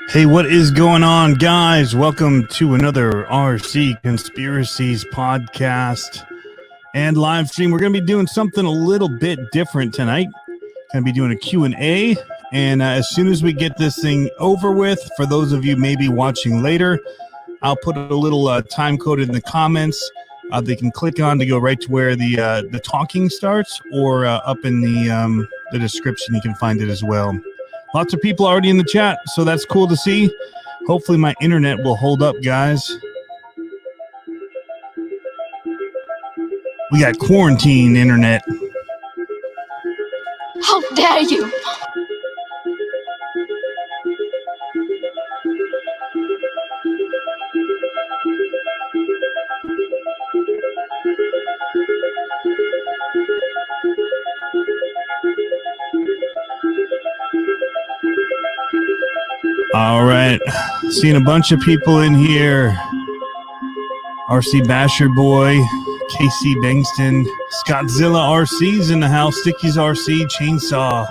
Hey, what is going on, guys? Welcome to another RC Conspiracies podcast and live stream. We're going to be doing something a little bit different tonight. Going to be doing a Q&A, and as soon as we get this thing over with, for those of you maybe watching later, I'll put a little time code in the comments. They can click on to go right to where the talking starts, or up in the description you can find it as well. Lots of people already in the chat, so that's cool to see. Hopefully my internet will hold up, guys. We got quarantine internet. How dare you! All right, seeing a bunch of people in here. RC Basher Boy, KC Bengston, Scottzilla RC's in the house, Sticky's RC, Chainsaw,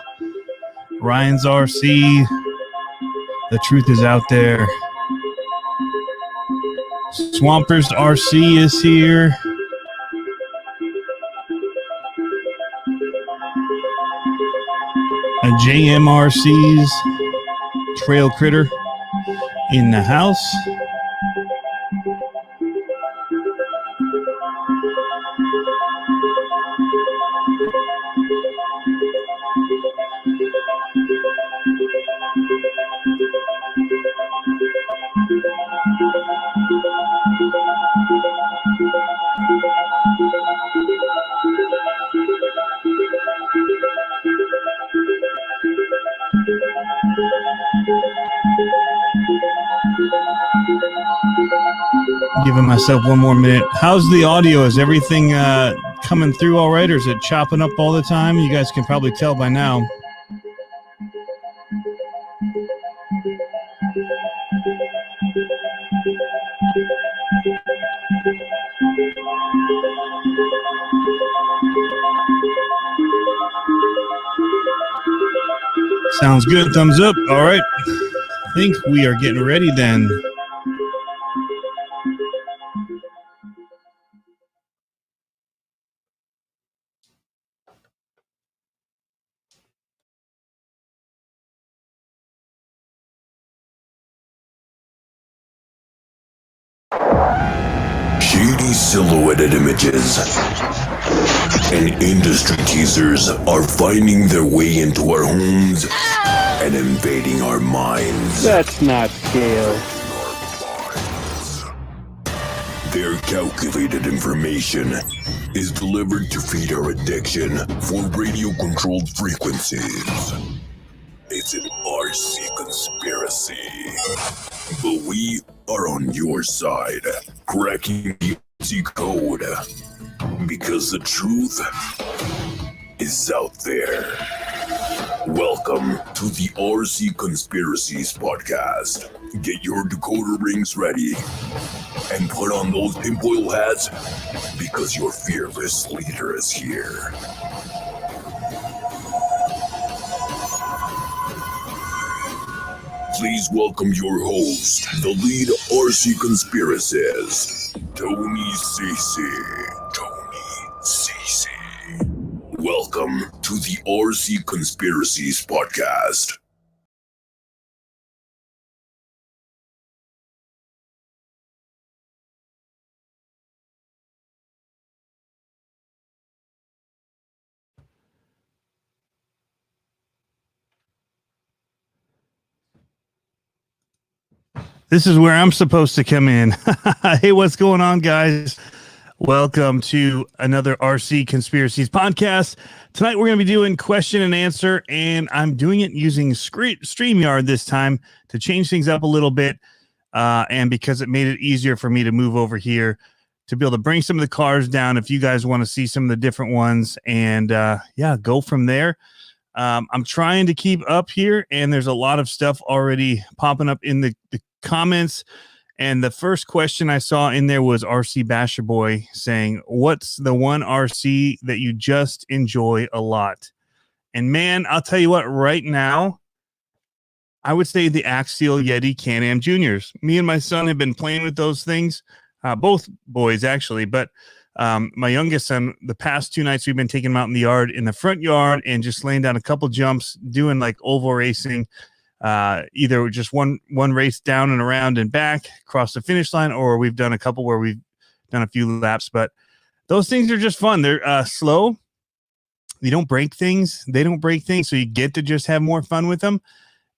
Ryan's RC, The Truth is Out There. Swampers RC is here. A JMRC's Trail Critter in the house. Giving myself one more minute. How's the audio? Is everything coming through all right, or is it chopping up all the time? You guys can probably tell by now. Sounds good. Thumbs up. All right. I think we are getting ready then. Shady silhouetted images and industry teasers are finding their way into our homes and invading our minds. That's not scale. Their calculated information is delivered to feed our addiction for radio-controlled frequencies. It's an RC conspiracy. But we are on your side, cracking the RC code. Because the truth is out there. Welcome to the RC Conspiracies podcast. Get your decoder rings ready and put on those tinfoil hats because your fearless leader is here. Please welcome your host, the lead RC conspiracist, Tony CC. Welcome to the RC Conspiracies podcast. This is where I'm supposed to come in. Hey, what's going on, guys? Welcome to another RC Conspiracies podcast. Tonight we're going to be doing question and answer, and I'm doing it using StreamYard this time to change things up a little bit, and because it made it easier for me to move over here to be able to bring some of the cars down if you guys want to see some of the different ones, and yeah, go from there. I'm trying to keep up here, and there's a lot of stuff already popping up in the comments. And the first question I saw in there was RC Basher Boy saying, what's the one RC that you just enjoy a lot? And man, I'll tell you what, right now, I would say the Axial Yeti Can-Am Juniors. Me and my son have been playing with those things, both boys actually, but my youngest son, the past 2 nights we've been taking him out in the yard, in the front yard, and just laying down a couple jumps, doing like oval racing, either just one race down and around and back across the finish line, or we've done a couple where we've done a few laps. But those things are just fun. They're slow. You don't break things. They don't break things. So you get to just have more fun with them.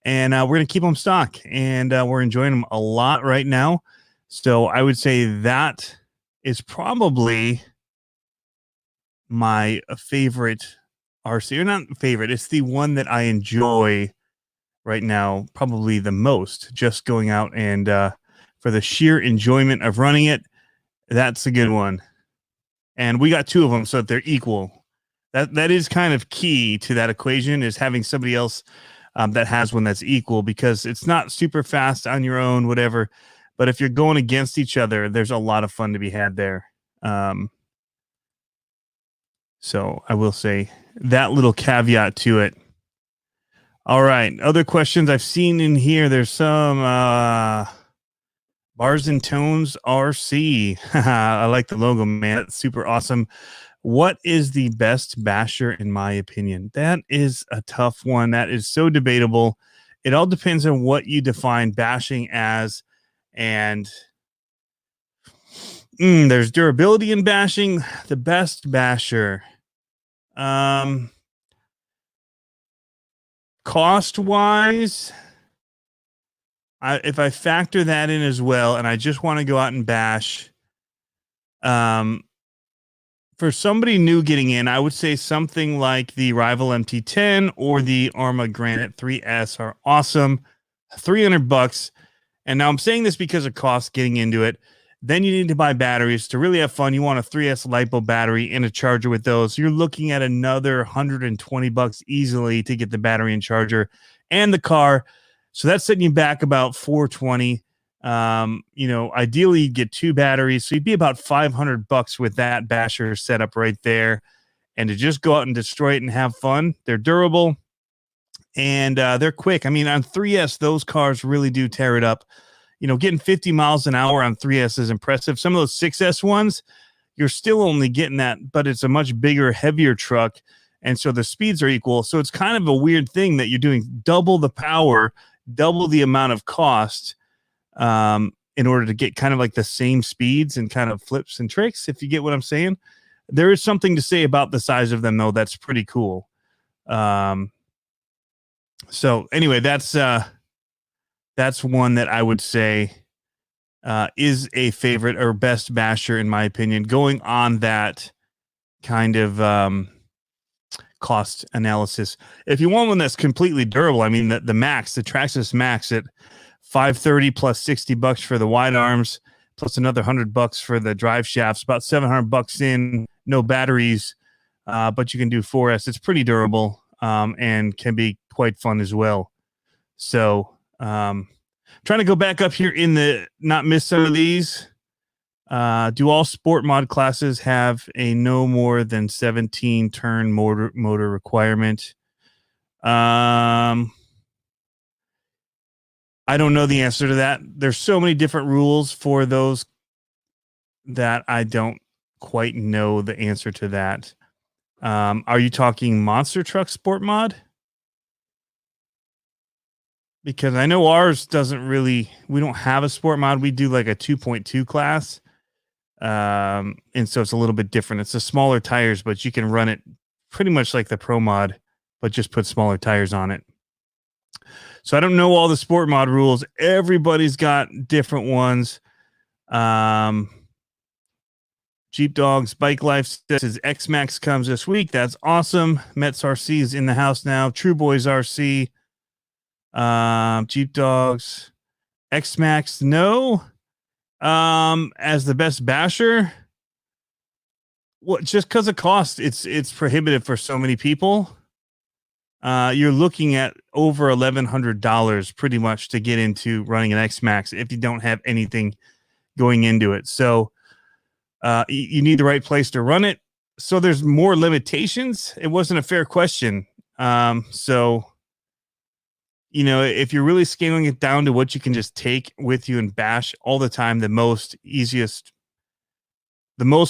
And we're going to keep them stock, and we're enjoying them a lot right now. So I would say that is probably my favorite RC, or not favorite. It's the one that I enjoy right now, probably the most, just going out and for the sheer enjoyment of running it. That's a good one. And we got 2 of them, so that they're equal. That is kind of key to that equation, is having somebody else that has one that's equal, because it's not super fast on your own, whatever. But if you're going against each other, there's a lot of fun to be had there. So I will say that little caveat to it. All right. Other questions I've seen in here. There's some Bars and Tones RC. I like the logo, man. It's super awesome. What is the best basher, in my opinion? That is a tough one. That is so debatable. It all depends on what you define bashing as. And there's durability in bashing. The best basher. Cost-wise, if I factor that in as well, and I just want to go out and bash, for somebody new getting in, I would say something like the Rival MT10 or the Arma Granite 3S are awesome. $300. And now I'm saying this because of cost getting into it. Then you need to buy batteries to really have fun. You want a 3S LiPo battery and a charger with those. You're looking at another $120 easily to get the battery and charger and the car. So that's setting you back about $420. Ideally you'd get 2 batteries. So you'd be about $500 with that basher setup right there. And to just go out and destroy it and have fun. They're durable and they're quick. I mean, on 3S, those cars really do tear it up. Getting 50 miles an hour on 3S is impressive. Some of those 6S ones, you're still only getting that, but it's a much bigger, heavier truck. And so the speeds are equal. So it's kind of a weird thing that you're doing double the power, double the amount of cost in order to get kind of like the same speeds and kind of flips and tricks, if you get what I'm saying. There is something to say about the size of them, though. That's pretty cool. So anyway, that's one that I would say is a favorite or best basher, in my opinion, going on that kind of cost analysis. If you want one that's completely durable, I mean, the Max, the Traxxas Max at $530 plus $60 for the wide arms, plus another $100 for the drive shafts, about $700 in, no batteries, but you can do 4S. It's pretty durable and can be quite fun as well. So trying to go back up here in the, not miss some of these. Do all sport mod classes have a no more than 17 turn motor requirement? I don't know the answer to that. There's so many different rules for those that I don't quite know the answer to that. Are you talking monster truck sport mod? Because I know ours doesn't really, we don't have a sport mod. We do like a 2.2 class. And so it's a little bit different. It's a smaller tires, but you can run it pretty much like the pro mod, but just put smaller tires on it. So I don't know all the sport mod rules. Everybody's got different ones. Jeep Dogs Bike Life says x-maxx comes this week. That's awesome. Mets RC is in the house now. True Boys RC. Jeep Dogs. x-maxx, no. As the best basher. Well, just because of cost, it's prohibitive for so many people. You're looking at over $1,100 pretty much to get into running an x-maxx if you don't have anything going into it. So you need the right place to run it. So there's more limitations. It wasn't a fair question. So, if you're really scaling it down to what you can just take with you and bash all the time, the most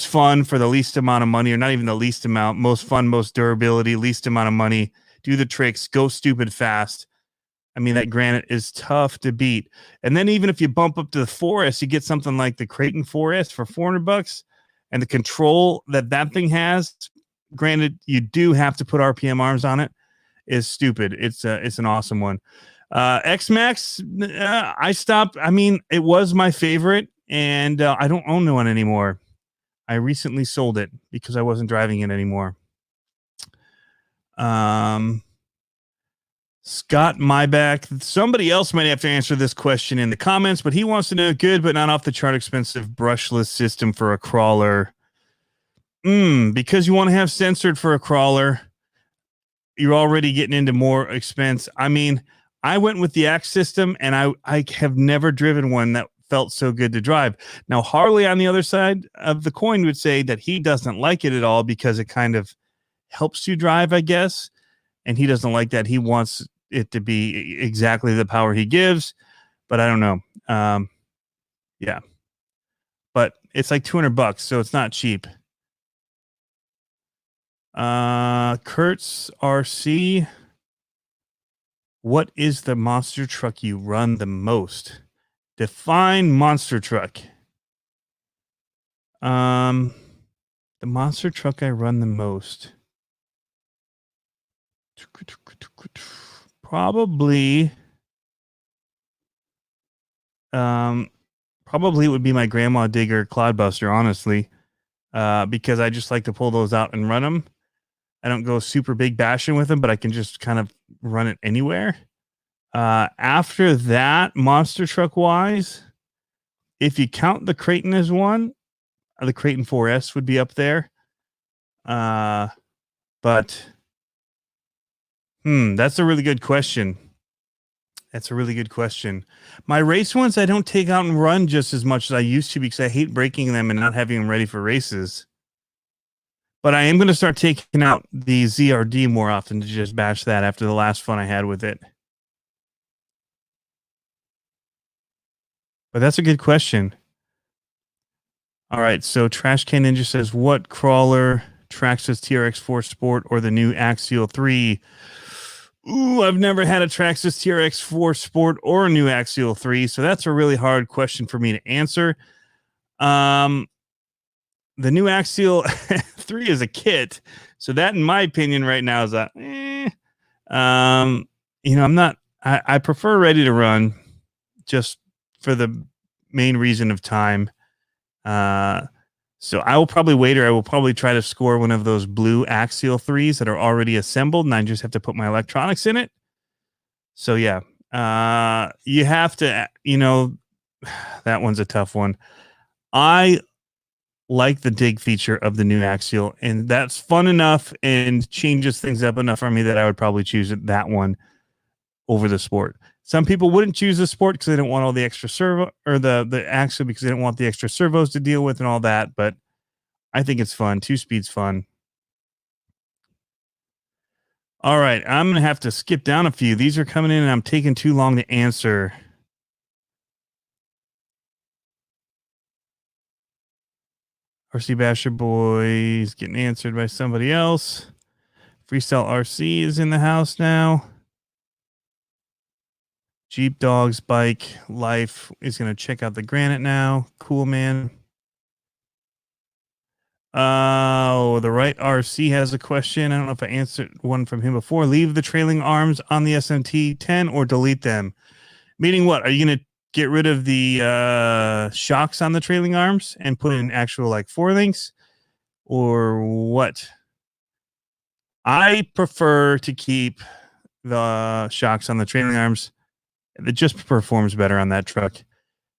fun for the least amount of money, or not even the least amount, most fun, most durability, least amount of money, do the tricks, go stupid fast. I mean, that granite is tough to beat. And then even if you bump up to the 4S, you get something like the Creighton 4S for $400, and the control that thing has, granted, you do have to put RPM arms on it, is stupid. It's an awesome one. X-maxx, I stopped. I mean, it was my favorite, and I don't own one anymore. I recently sold it because I wasn't driving it anymore. Scott Myback. Somebody else might have to answer this question in the comments, but he wants to know good but not off the chart expensive brushless system for a crawler. Because you want to have censored for a crawler, you're already getting into more expense. I mean, I went with the Axe system, and I have never driven one that felt so good to drive. Now, Harley on the other side of the coin would say that he doesn't like it at all because it kind of helps you drive, I guess. And he doesn't like that. He wants it to be exactly the power he gives, but I don't know. Yeah, but it's like $200, so it's not cheap. Kurtz RC. What is the monster truck you run the most? Define monster truck. The monster truck I run the most. Probably it would be my grandma digger clodbuster, honestly, because I just like to pull those out and run them. I don't go super big bashing with them, but I can just kind of run it anywhere. After that, monster truck wise, if you count the Creighton as one, the Creighton 4S would be up there. But that's a really good question. My race ones, I don't take out and run just as much as I used to because I hate breaking them and not having them ready for races. But I am going to start taking out the ZRD more often to just bash that after the last fun I had with it. But that's a good question. All right, so Trash Can Ninja says, what crawler Traxxas TRX4 Sport or the new Axial 3? Ooh, I've never had a Traxxas TRX4 Sport or a new Axial 3, so that's a really hard question for me to answer. The new Axial 3 is a kit, so that, in my opinion, right now is that. I prefer ready to run, just for the main reason of time. So I will probably wait, or I will probably try to score one of those blue Axial 3s that are already assembled, and I just have to put my electronics in it. So yeah, you have to, that one's a tough one. I like the dig feature of the new Axial, and that's fun enough and changes things up enough for me that I would probably choose that one over the Sport. Some people wouldn't choose the Sport because they don't want all the extra servo, or the Axial because they don't want the extra servos to deal with and all that. But I think it's fun. 2-speed's fun. All right, I'm going to have to skip down a few. These are coming in and I'm taking too long to answer. RC Basher Boys getting answered by somebody else. Freestyle RC is in the house now. Jeep Dogs Bike Life is going to check out the granite now. Cool, man. The right RC has a question. I don't know if I answered one from him before. Leave the trailing arms on the SMT 10 or delete them. Meaning what? Are you going to get rid of the shocks on the trailing arms and put in actual like 4-links, or what? I prefer to keep the shocks on the trailing arms. It just performs better on that truck.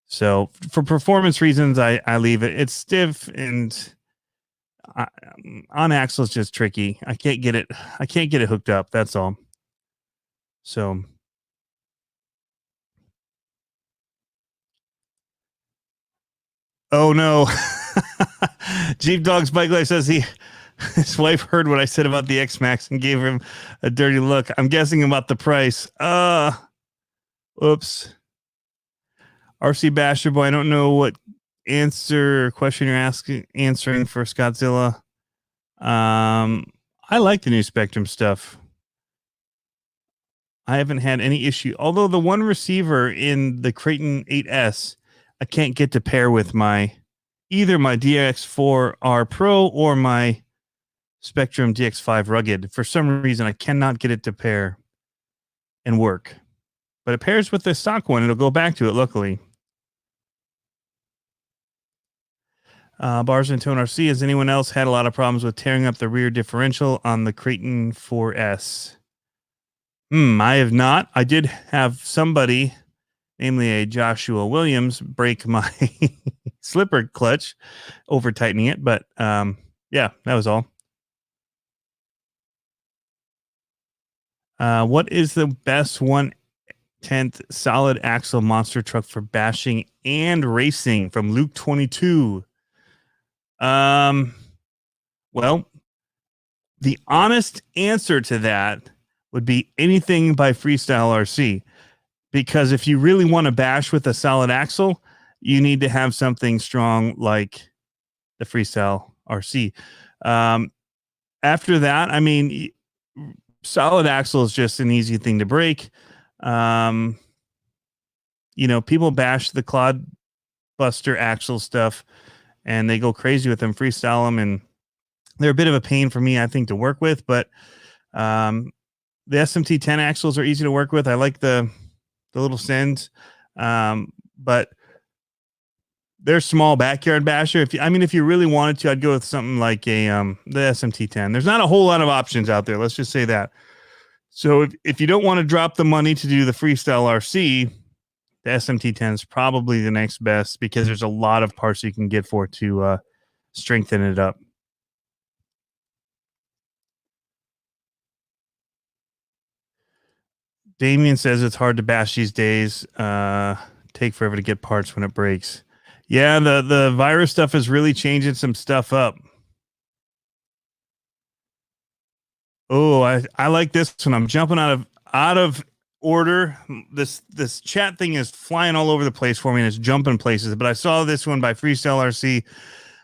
So for performance reasons, I leave it. It's stiff, and on axle is just tricky. I can't get it hooked up. That's all. So oh no. Jeep Dogs Bike Life says His wife heard what I said about the x-maxx and gave him a dirty look. I'm guessing about the price. Oops. RC Basher Boy, I don't know what answer or question you're answering for Scottzilla. I like the new Spectrum stuff. I haven't had any issue. Although the one receiver in the Creighton 8S, I can't get to pair with either my DX4R Pro or my Spectrum DX5 Rugged. For some reason, I cannot get it to pair and work. But it pairs with the stock one. It'll go back to it, luckily. Bars and Tone RC, has anyone else had a lot of problems with tearing up the rear differential on the Creighton 4S? I have not. I did have somebody, namely a Joshua Williams, break my slipper clutch over tightening it. But yeah, that was all. What is the best 1/10 solid axle monster truck for bashing and racing? From Luke 22. Well, the honest answer to that would be anything by Freestyle RC, because if you really want to bash with a solid axle, you need to have something strong like the Freestyle RC. After that, I mean, solid axle is just an easy thing to break. You know, people bash the Clod Buster axle stuff and they go crazy with them, freestyle them, and they're a bit of a pain for me, I think, to work with. But the SMT 10 axles are easy to work with. I like the little sends, but they're small backyard basher. If you really wanted to, I'd go with something like the SMT 10. There's not a whole lot of options out there. Let's just say that. So if you don't want to drop the money to do the Freestyle RC, the SMT 10 is probably the next best, because there's a lot of parts you can get for it to strengthen it up. Damien says it's hard to bash these days. Take forever to get parts when it breaks. Yeah, the virus stuff is really changing some stuff up. Oh, I like this one. I'm jumping out of order. This chat thing is flying all over the place for me, and it's jumping places. But I saw this one by Freestyle RC.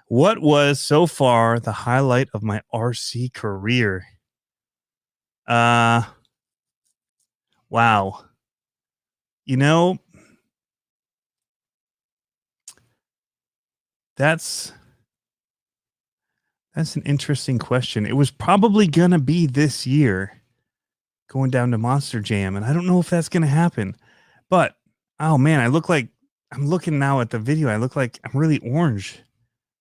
What was so far the highlight of my RC career? Wow. You know, that's an interesting question. It was probably gonna be this year, going down to Monster Jam, and I don't know if that's gonna happen. But oh man, I'm looking now at the video. I look like I'm really orange,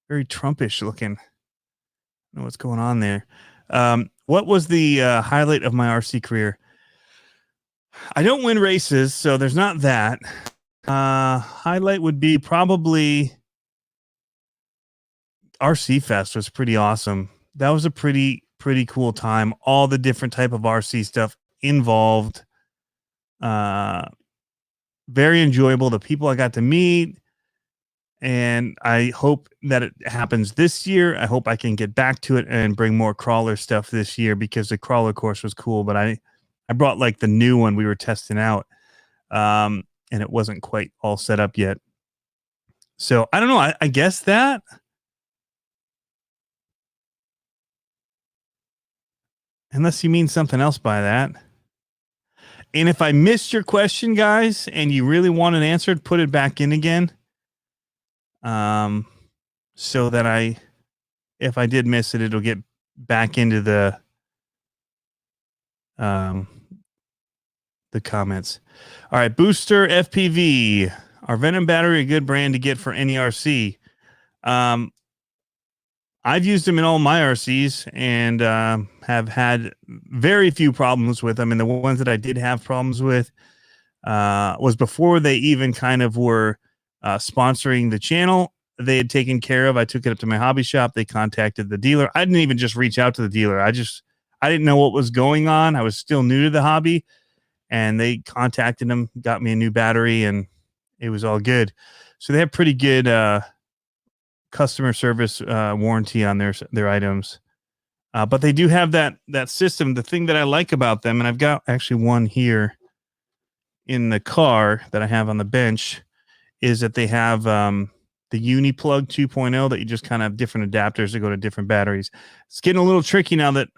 very Trumpish looking. I don't know what's going on there. What was the highlight of my RC career? I don't win races, so there's not that. Highlight would be probably RC Fest was pretty awesome. That was a pretty cool time. All the different type of RC stuff involved. Very enjoyable. The people I got to meet, and I hope that it happens this year. I hope I can get back to it and bring more crawler stuff this year, because the crawler course was cool, but I brought like the new one we were testing out, and it wasn't quite all set up yet. So I don't know. I guess that. Unless you mean something else by that. And if I missed your question, guys, and you really want it answered, put it back in again. So that if I did miss it, it'll get back into the comments. All right, Booster FPV. Are Venom battery a good brand to get for any RC? I've used them in all my RCs and have had very few problems with them. And the ones that I did have problems with was before they even kind of were sponsoring the channel. They had taken care of. I took it up to my hobby shop. They contacted the dealer. I didn't even just reach out to the dealer. I didn't know what was going on. I was still new to the hobby, and they contacted them, got me a new battery, and it was all good. So they have pretty good customer service warranty on their items. But they do have that system. The thing that I like about them, and I've got actually one here in the car that I have on the bench, is that they have the Uniplug 2.0 that you just kind of have different adapters that go to different batteries. It's getting a little tricky now that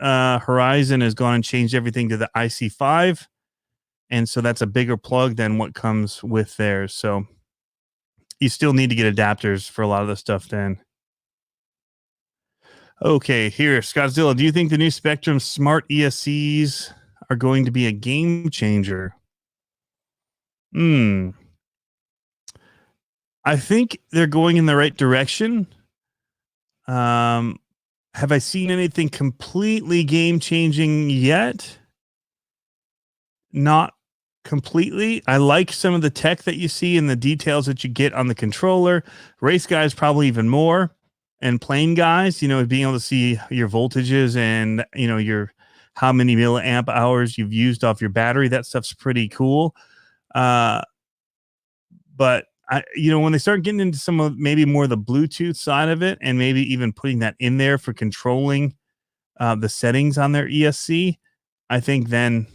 Horizon has gone and changed everything to the IC5. And so that's a bigger plug than what comes with theirs. So you still need to get adapters for a lot of the stuff then. Okay, here, Scottzilla, do you think the new Spectrum Smart ESCs are going to be a game changer? I think they're going in the right direction. Have I seen anything completely game changing yet? Not completely. I like some of the tech that you see and the details that you get on the controller. Race guys probably even more, and plane guys, being able to see your voltages and your how many milliamp hours you've used off your battery. That stuff's pretty cool. But when they start getting into some of maybe more the Bluetooth side of it, and maybe even putting that in there for controlling the settings on their ESC, I think then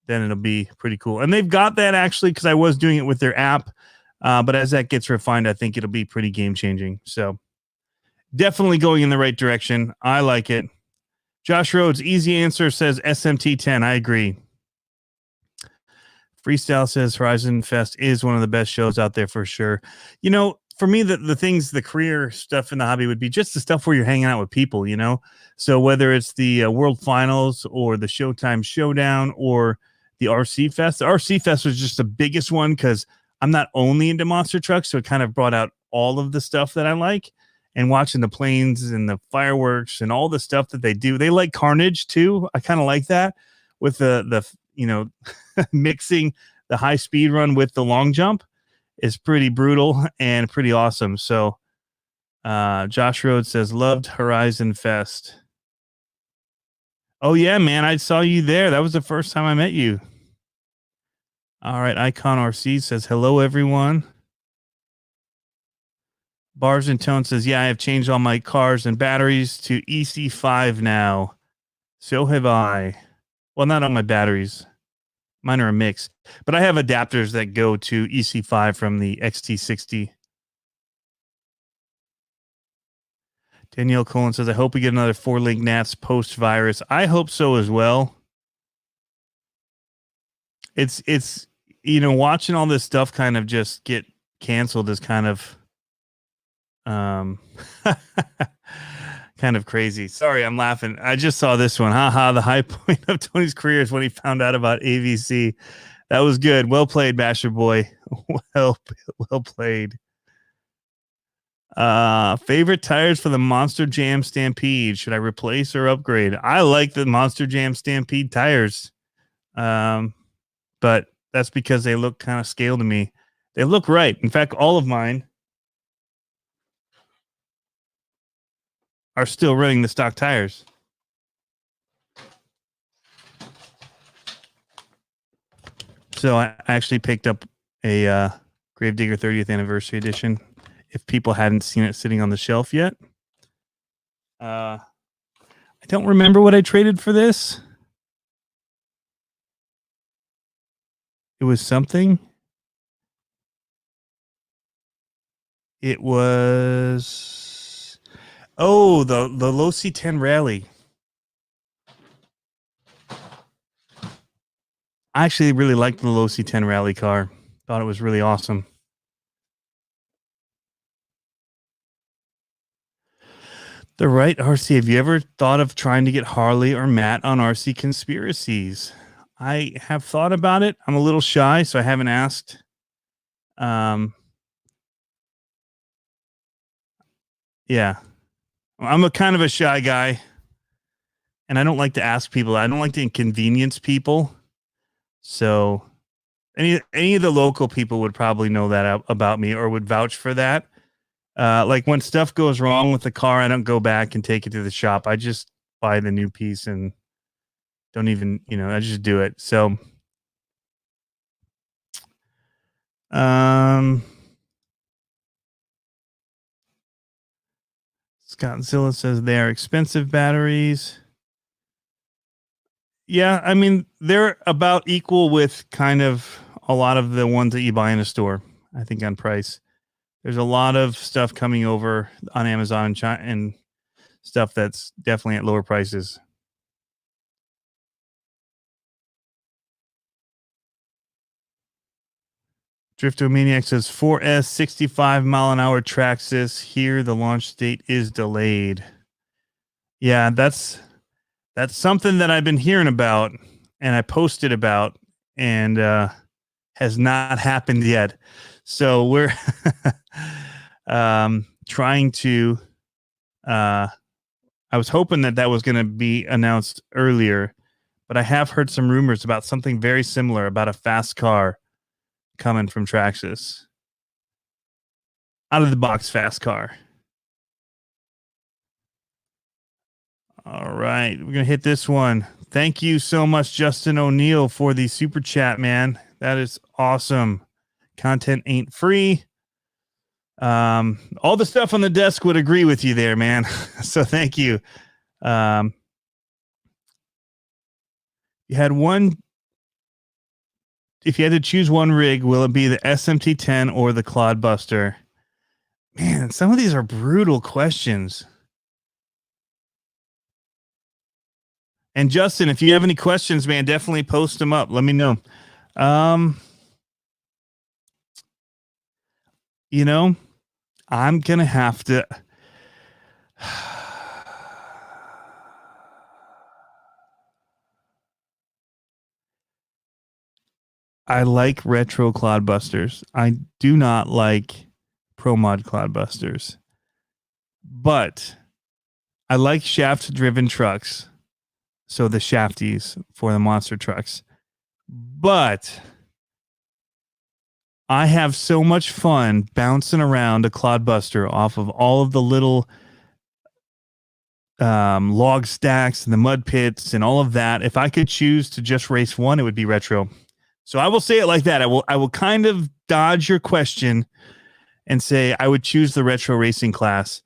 it'll be pretty cool. And they've got that actually, because I was doing it with their app. But as that gets refined, I think it'll be pretty game changing. So definitely going in the right direction. I like it. Josh Rhodes, easy answer, says SMT10. I agree. Freestyle says Horizon Fest is one of the best shows out there for sure. For me, the things, the career stuff in the hobby would be just the stuff where you're hanging out with people, So whether it's the World Finals or the Showtime Showdown or the RC Fest. The RC Fest was just the biggest one because I'm not only into monster trucks, so it kind of brought out all of the stuff that I like. And watching the planes and the fireworks and all the stuff that they do. They like carnage too. I kind of like that with the mixing the high speed run with the long jump is pretty brutal and pretty awesome. So Josh Rhodes says, loved Horizon Fest. Oh yeah, man. I saw you there. That was the first time I met you. All right. Icon RC says, hello, everyone. Bars and Tone says, yeah, I have changed all my cars and batteries to EC5 now. So have I. Well, not on my batteries. Mine are a mix. But I have adapters that go to EC5 from the XT60. Danielle Cullen says, I hope we get another 4-link NATS post-virus. I hope so as well. It's watching all this stuff kind of just get canceled is kind of kind of crazy. Sorry, I'm laughing. I just saw this one. Haha, the high point of Tony's career is when he found out about AVC. That was good. Well played, Basher Boy. Well played. Favorite tires for the Monster Jam Stampede. Should I replace or upgrade? I like the Monster Jam Stampede tires. But that's because they look kind of scale to me. They look right. In fact, all of mine are still running the stock tires. So I actually picked up a Gravedigger 30th Anniversary Edition. If people hadn't seen it sitting on the shelf yet. I don't remember what I traded for this. It was something. It was... Oh, the low C10 Rally. I actually really liked the low C10 Rally car. Thought it was really awesome. The right RC. Have you ever thought of trying to get Harley or Matt on RC Conspiracies? I have thought about it. I'm a little shy, so I haven't asked. Yeah. I'm a kind of a shy guy, and I don't like to ask people. I don't like to inconvenience people. So any of the local people would probably know that about me or would vouch for that. Like when stuff goes wrong with the car, I don't go back and take it to the shop. I just buy the new piece and don't even, I just do it. So, Scott Zilla says they are expensive batteries. Yeah, I mean, they're about equal with kind of a lot of the ones that you buy in a store, I think, on price. There's a lot of stuff coming over on Amazon and China and stuff that's definitely at lower prices. Driftomaniac says 4S 65 mile an hour Traxxas. Here, the launch date is delayed. Yeah, that's something that I've been hearing about and I posted about and has not happened yet. So we're trying to I was hoping that that was going to be announced earlier, but I have heard some rumors about something very similar about a fast car coming from Traxxas. Out of the box fast car. All right, we're going to hit this one. Thank you so much, Justin O'Neill, for the super chat, man. That is awesome. Content ain't free. All the stuff on the desk would agree with you there, man. So thank you. You had one. If you had to choose one rig, will it be the SMT10 or the Clodbuster? Man, some of these are brutal questions. And Justin, if you have any questions, man, definitely post them up. Let me know. You know, I'm going to have to. I like retro Clodbusters. I do not like Pro Mod Clodbusters. But I like shaft driven trucks. So the shafties for the monster trucks. But I have so much fun bouncing around a Clodbuster off of all of the little log stacks and the mud pits and all of that. If I could choose to just race one, it would be retro. So I will say it like that. I will kind of dodge your question and say I would choose the retro racing class.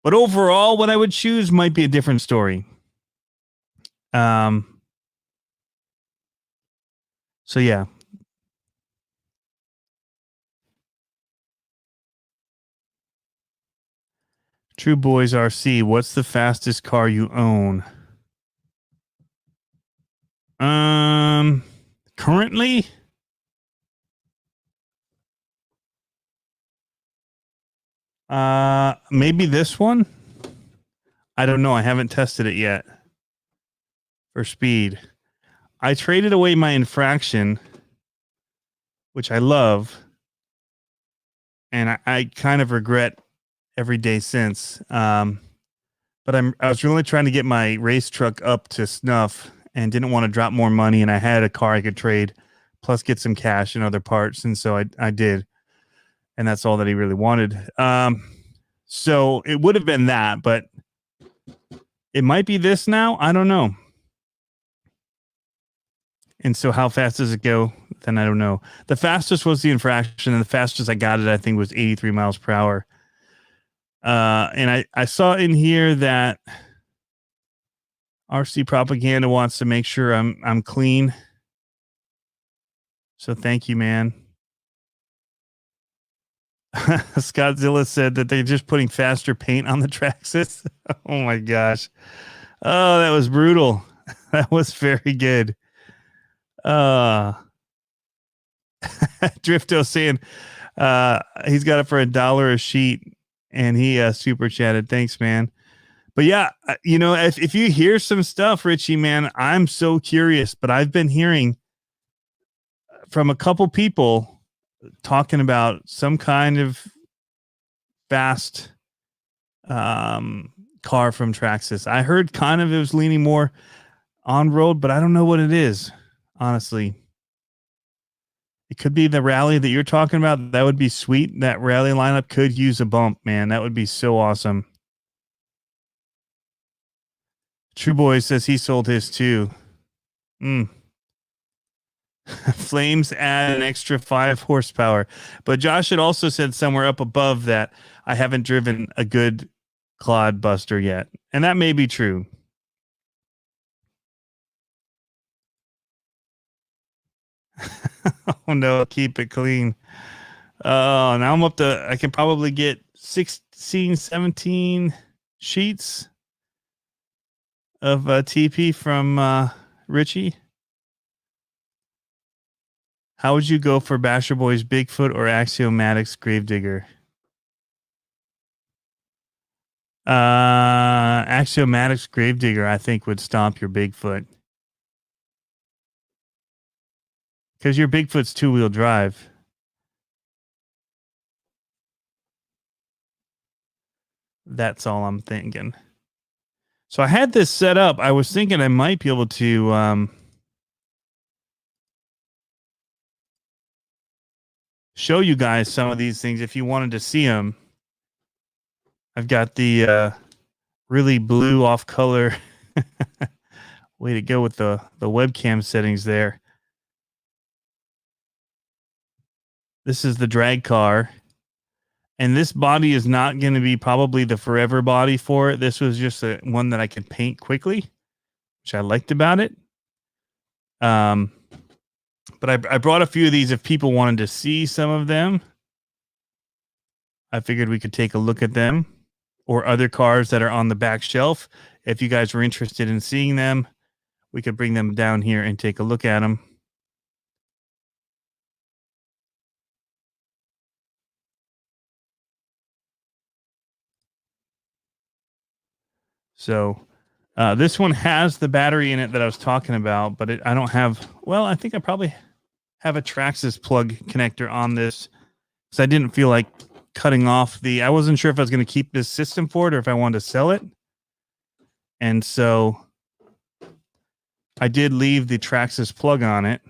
But overall, what I would choose might be a different story. So yeah. True Boys RC, what's the fastest car you own? Currently, maybe this one. I don't know. I haven't tested it yet for speed. I traded away my infraction, which I love, and I kind of regret every day since. But I was really trying to get my race truck up to snuff and didn't want to drop more money. And I had a car I could trade, plus get some cash and other parts. And so I did. And that's all that he really wanted. So it would have been that, but it might be this now. I don't know. And so how fast does it go? Then I don't know. The fastest was the infraction, and the fastest I got it, I think, was 83 miles per hour. And I saw in here that RC Propaganda wants to make sure I'm clean. So thank you, man. Scottzilla said that they're just putting faster paint on the Traxxas. Oh my gosh. Oh, that was brutal. That was very good. Drifto saying he's got it for $1 a sheet, and he super chatted. Thanks, man. But yeah, you know, if you hear some stuff, Richie, man, I'm so curious. But I've been hearing from a couple people talking about some kind of fast car from Traxxas. I heard kind of it was leaning more on road, but I don't know what it is, honestly. It could be the rally that you're talking about. That would be sweet. That rally lineup could use a bump, man. That would be so awesome. True Boy says he sold his too. Flames add an extra 5 horsepower. But Josh had also said somewhere up above that I haven't driven a good Clodbuster yet. And that may be true. Oh no, keep it clean. Oh, now I'm up to, I can probably get 16, 17 sheets of TP from Richie. How would you go for Basher Boy's Bigfoot or Axiomatic's Gravedigger? Axiomatic's Gravedigger, I think, would stomp your Bigfoot. Because your Bigfoot's two-wheel drive. That's all I'm thinking. So I had this set up. I was thinking I might be able to show you guys some of these things if you wanted to see them. I've got the really blue off color. Way to go with the webcam settings there. This is the drag car. And this body is not going to be probably the forever body for it. This was just one that I could paint quickly, which I liked about it. But I brought a few of these if people wanted to see some of them. I figured we could take a look at them or other cars that are on the back shelf. If you guys were interested in seeing them, we could bring them down here and take a look at them. So this one has the battery in it that I was talking about, but I don't have, well, I think I probably have a Traxxas plug connector on this because I didn't feel like cutting off I wasn't sure if I was going to keep this system for it or if I wanted to sell it. And so I did leave the Traxxas plug on it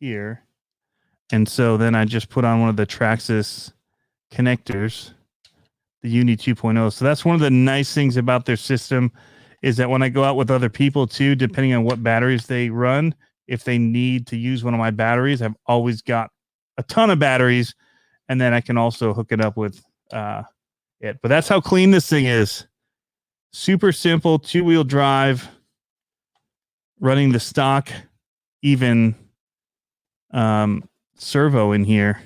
here. And so then I just put on one of the Traxxas connectors, the Uni 2.0. So that's one of the nice things about their system is that when I go out with other people too, depending on what batteries they run, if they need to use one of my batteries, I've always got a ton of batteries, and then I can also hook it up with it. But that's how clean this thing is. Super simple, two-wheel drive, running the stock, even servo in here.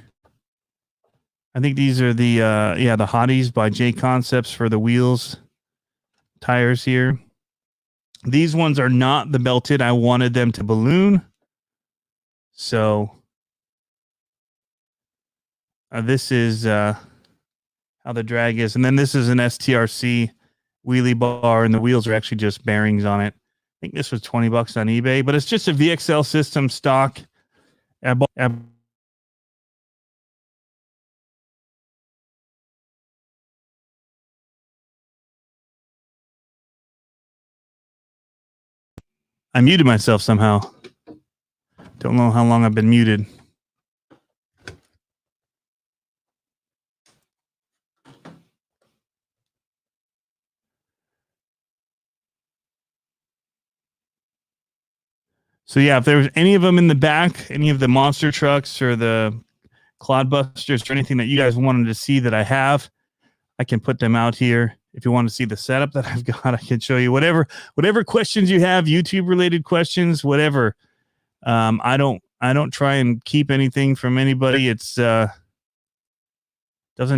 I think these are the the Hotties by J Concepts for the wheels, tires here. These ones are not the belted. I wanted them to balloon. So this is how the drag is. And then this is an STRC wheelie bar, and the wheels are actually just bearings on it. I think this was $20 on eBay, but it's just a VXL system stock. I muted myself somehow. Don't know how long I've been muted. So yeah, if there was any of them in the back, any of the monster trucks or the Clodbusters or anything that you guys wanted to see that I have, I can put them out here. If you want to see the setup that I've got, I can show you whatever questions you have, YouTube related questions, whatever. I don't try and keep anything from anybody. It's doesn't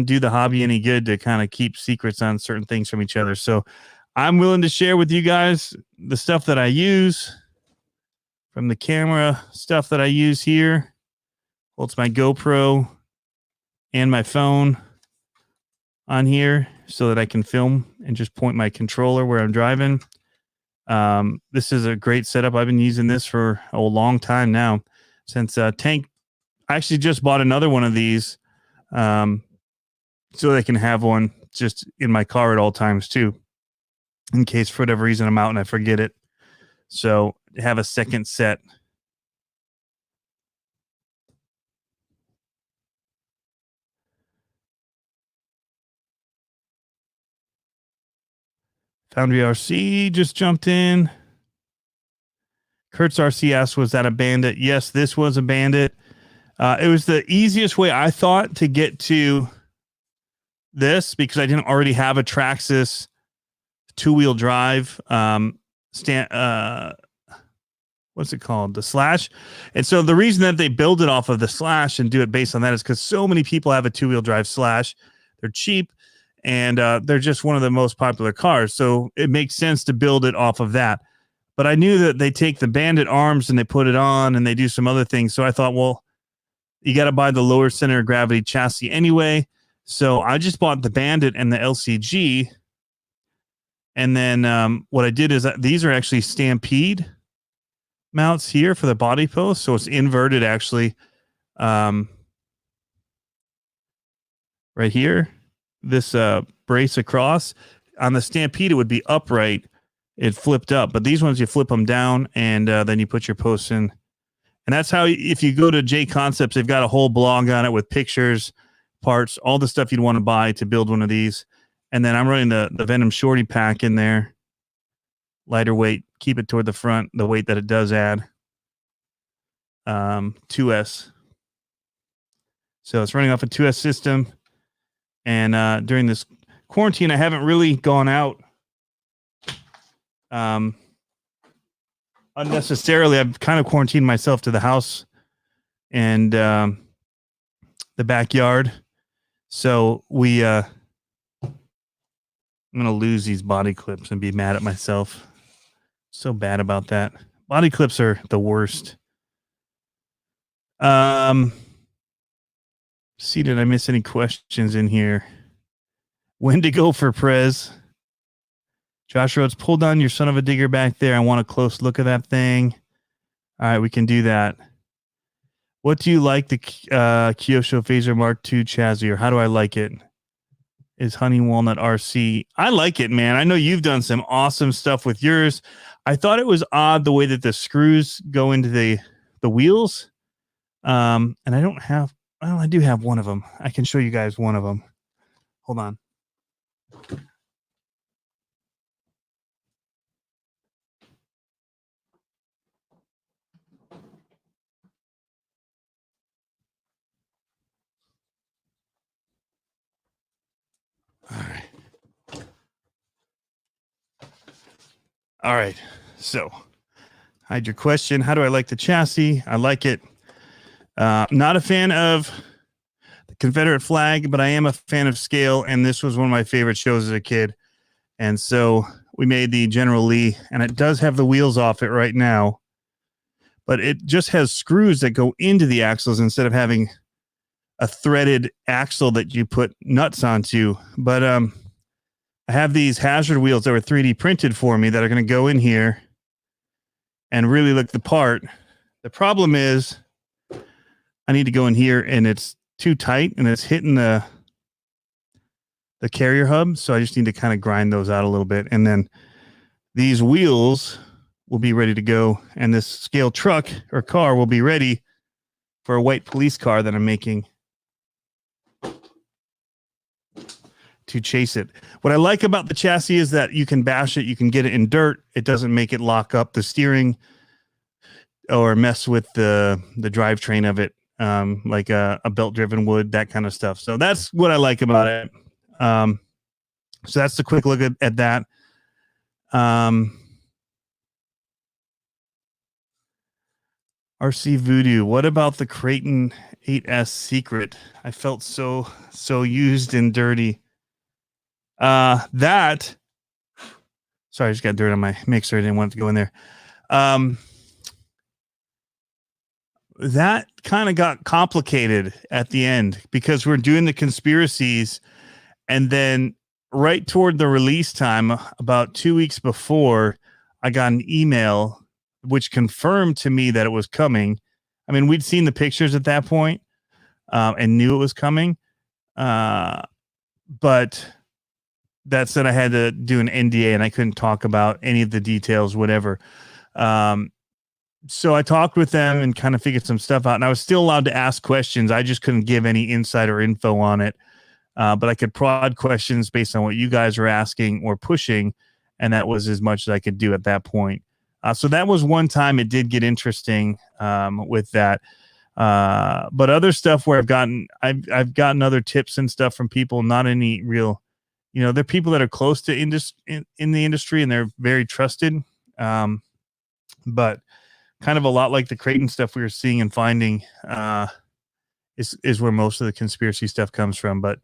do the hobby any good to kind of keep secrets on certain things from each other. So I'm willing to share with you guys the stuff that I use, from the camera stuff that I use here. Holds my GoPro and my phone on here so that I can film and just point my controller where I'm driving. This is a great setup. I've been using this for a long time now, since Tank. I actually just bought another one of these so they can have one just in my car at all times too, in case for whatever reason I'm out and I forget it. So have a second set. Foundry RC just jumped in. Kurtz RC asked, was that a bandit? Yes, this was a bandit. It was the easiest way, I thought, to get to this because I didn't already have a Traxxas two-wheel drive what's it called? The slash. And so the reason that they build it off of the slash and do it based on that is because so many people have a 2-wheel drive slash. They're cheap and they're just one of the most popular cars. So it makes sense to build it off of that. But I knew that they take the Bandit arms and they put it on and they do some other things. So I thought, well, you got to buy the lower center of gravity chassis anyway. So I just bought the Bandit and the LCG. And then what I did is these are actually Stampede mounts here for the body post. So it's inverted actually right here. This brace across. On the Stampede, it would be upright. It flipped up. But these ones, you flip them down and then you put your posts in. And that's how, if you go to J Concepts, they've got a whole blog on it with pictures, parts, all the stuff you'd want to buy to build one of these. And then I'm running the Venom Shorty pack in there. Lighter weight, keep it toward the front, the weight that it does add. 2S. So it's running off a 2S system. And during this quarantine, I haven't really gone out unnecessarily. I've kind of quarantined myself to the house and the backyard. So I'm going to lose these body clips and be mad at myself. So bad about that. Body clips are the worst. See, did I miss any questions in here? When to go for Prez? Josh Rhodes, pull down your son of a digger back there. I want a close look at that thing. All right, we can do that. What do you like the Kyosho Phaser Mark II chassis, or how do I like it? Is Honey Walnut RC? I like it, man. I know you've done some awesome stuff with yours. I thought it was odd the way that the screws go into the wheels. And I don't have, well, I do have one of them. I can show you guys one of them. Hold on. All right. So I had your question. How do I like the chassis? I like it. Not a fan of the Confederate flag, but I am a fan of scale. And this was one of my favorite shows as a kid. And so we made the General Lee, and it does have the wheels off it right now, but it just has screws that go into the axles instead of having a threaded axle that you put nuts onto. But I have these hazard wheels that were 3D printed for me that are going to go in here and really look the part. The problem is I need to go in here and it's too tight and it's hitting the carrier hub. So I just need to kind of grind those out a little bit. And then these wheels will be ready to go. And this scale truck or car will be ready for a white police car that I'm making to chase it. What I like about the chassis is that you can bash it. You can get it in dirt. It doesn't make it lock up the steering or mess with the drivetrain of it. Like a belt driven wood, that kind of stuff. So that's what I like about it. So that's the quick look at that. RC Voodoo. What about the Creighton 8S Secret? I felt so used and dirty. Sorry, I just got dirt on my mixer. I didn't want it to go in there. That kind of got complicated at the end because we're doing the conspiracies, and then right toward the release time, about 2 weeks before, I got an email which confirmed to me that it was coming. I mean, we'd seen the pictures at that point and knew it was coming. But that said, I had to do an NDA and I couldn't talk about any of the details, whatever. So I talked with them and kind of figured some stuff out, and I was still allowed to ask questions. I just couldn't give any insider info on it. But I could prod questions based on what you guys were asking or pushing. And that was as much as I could do at that point. So that was one time it did get interesting with that. But other stuff where I've gotten other tips and stuff from people, not any real, they're people that are close to in the industry and they're very trusted. But kind of a lot like the Creighton stuff we were seeing and finding is where most of the conspiracy stuff comes from. But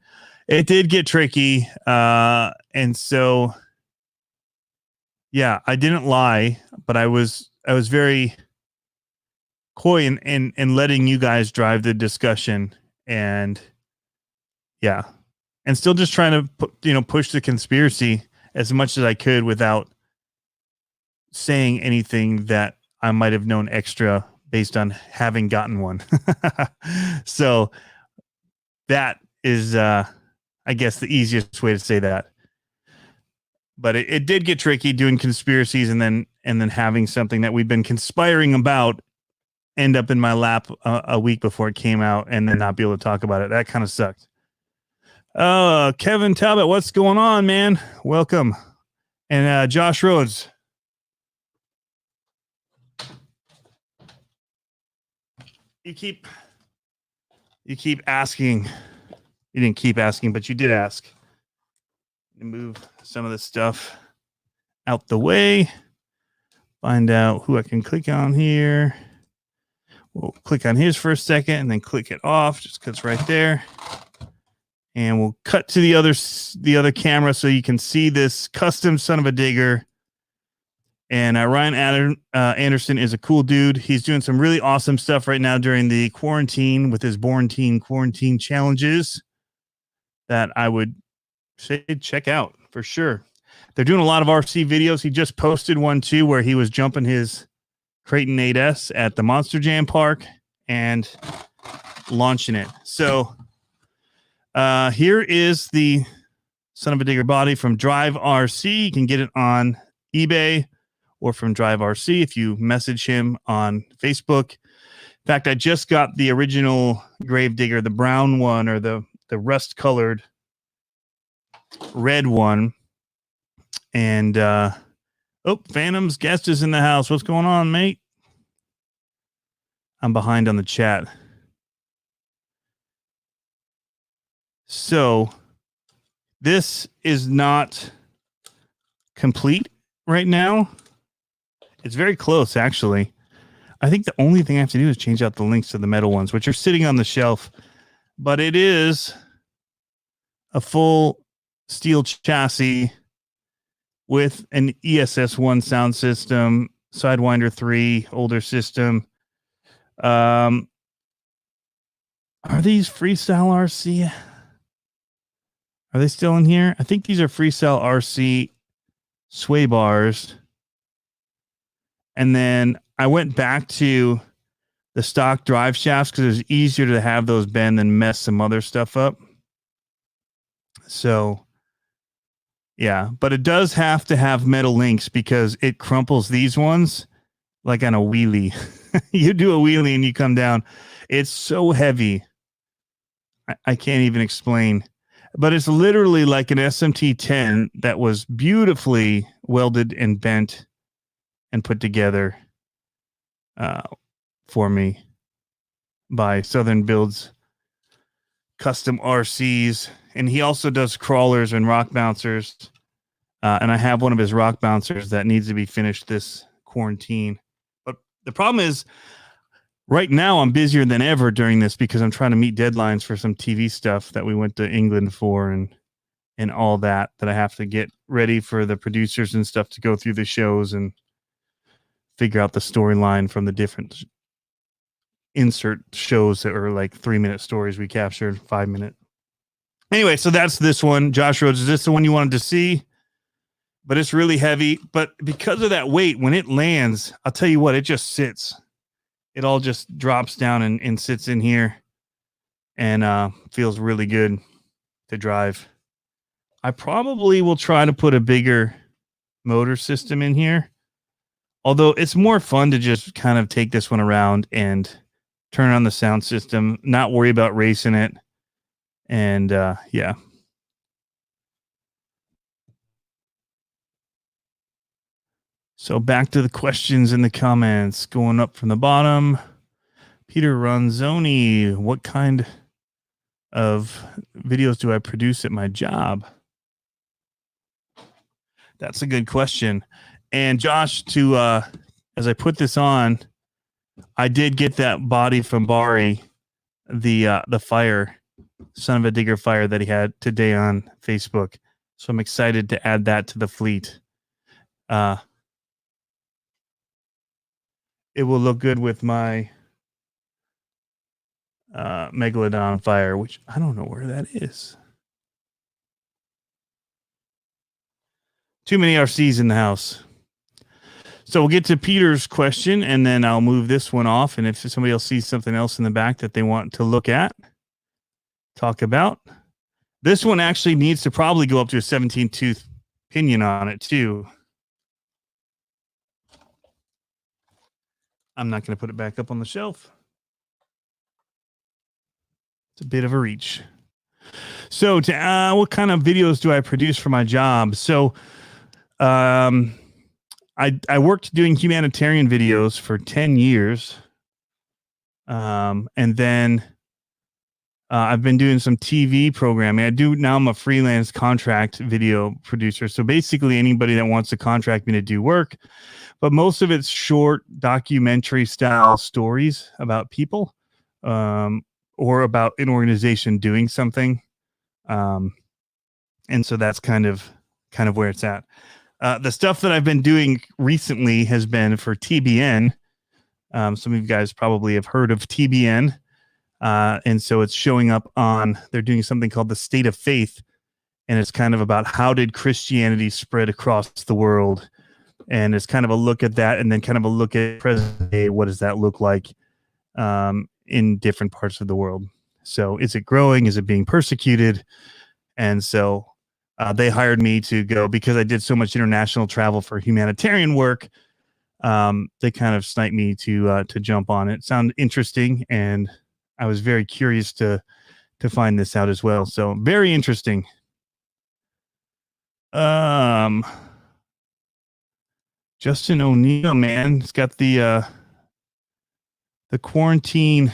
it did get tricky. And so, yeah, I didn't lie, but I was very coy in letting you guys drive the discussion, and yeah, and still just trying to push the conspiracy as much as I could without saying anything that I might have known extra based on having gotten one. So that is, I guess, the easiest way to say that. But it did get tricky doing conspiracies and then having something that we've been conspiring about end up in my lap a week before it came out and then not be able to talk about it. That kind of sucked. Kevin Talbot, what's going on, man? Welcome. And Josh Rhodes. You keep asking. You didn't keep asking, but you did ask. Move some of this stuff out the way. Find out who I can click on here. We'll click on his for a second and then click it off just because it's right there. And we'll cut to the other camera so you can see this custom son of a digger. And Ryan Anderson is a cool dude. He's doing some really awesome stuff right now during the quarantine with his quarantine challenges that I would say check out for sure. They're doing a lot of RC videos. He just posted one too where he was jumping his Creighton 8S at the Monster Jam Park and launching it. So here is the son of a digger body from Drive RC. You can get it on eBay or from Drive RC if you message him on Facebook. In fact, I just got the original Grave Digger, the brown one or the rust colored red one. And Phantom's guest is in the house. What's going on, mate? I'm behind on the chat. So this is not complete right now. It's very close, actually. I think the only thing I have to do is change out the links to the metal ones, which are sitting on the shelf. But it is a full steel chassis with an ESS1 sound system, Sidewinder 3, older system. Are these Freestyle RC? Are they still in here? I think these are Freestyle RC sway bars. And then I went back to the stock drive shafts because it was easier to have those bend than mess some other stuff up. So, yeah, but it does have to have metal links because it crumples these ones like on a wheelie. You do a wheelie and you come down. It's so heavy. I can't even explain. But it's literally like an SMT-10 that was beautifully welded and bent and put together for me by Southern Builds Custom RCs. And he also does crawlers and rock bouncers. And I have one of his rock bouncers that needs to be finished this quarantine. But the problem is, right now I'm busier than ever during this because I'm trying to meet deadlines for some TV stuff that we went to England for and all that I have to get ready for the producers and stuff to go through the shows and figure out the storyline from the different insert shows that are like 3-minute stories we captured, 5-minute. Anyway, so that's this one. Josh Rhodes, is this the one you wanted to see? But it's really heavy. But because of that weight, when it lands, I'll tell you what, it just sits. It all just drops down and sits in here and feels really good to drive. I probably will try to put a bigger motor system in here. Although it's more fun to just kind of take this one around and turn on the sound system, not worry about racing it. And yeah. So back to the questions in the comments, going up from the bottom. Peter Ronzoni, what kind of videos do I produce at my job? That's a good question. And Josh, as I put this on, I did get that body from Bari, the fire, son of a digger fire that he had today on Facebook. So I'm excited to add that to the fleet. It will look good with my Megalodon fire, which I don't know where that is. Too many RCs in the house. So we'll get to Peter's question, and then I'll move this one off. And if somebody else sees something else in the back that they want to look at, talk about, this one actually needs to probably go up to a 17-tooth pinion on it too. I'm not going to put it back up on the shelf. It's a bit of a reach. So, what kind of videos do I produce for my job? So, I worked doing humanitarian videos for 10 years. And then I've been doing some TV programming. I'm a freelance contract video producer. So basically anybody that wants to contract me to do work, but most of it's short documentary style stories about people, or about an organization doing something. And so that's kind of where it's at. The stuff that I've been doing recently has been for TBN. Some of you guys probably have heard of TBN. And so it's showing up on, they're doing something called the State of Faith. And it's kind of about how did Christianity spread across the world? And it's kind of a look at that, and then kind of a look at present day. What does that look like in different parts of the world? So is it growing? Is it being persecuted? And so they hired me to go because I did so much international travel for humanitarian work. They kind of sniped me to jump on it. Sounded interesting, and I was very curious to find this out as well. So very interesting. Justin O'Neill, man, he's got the quarantine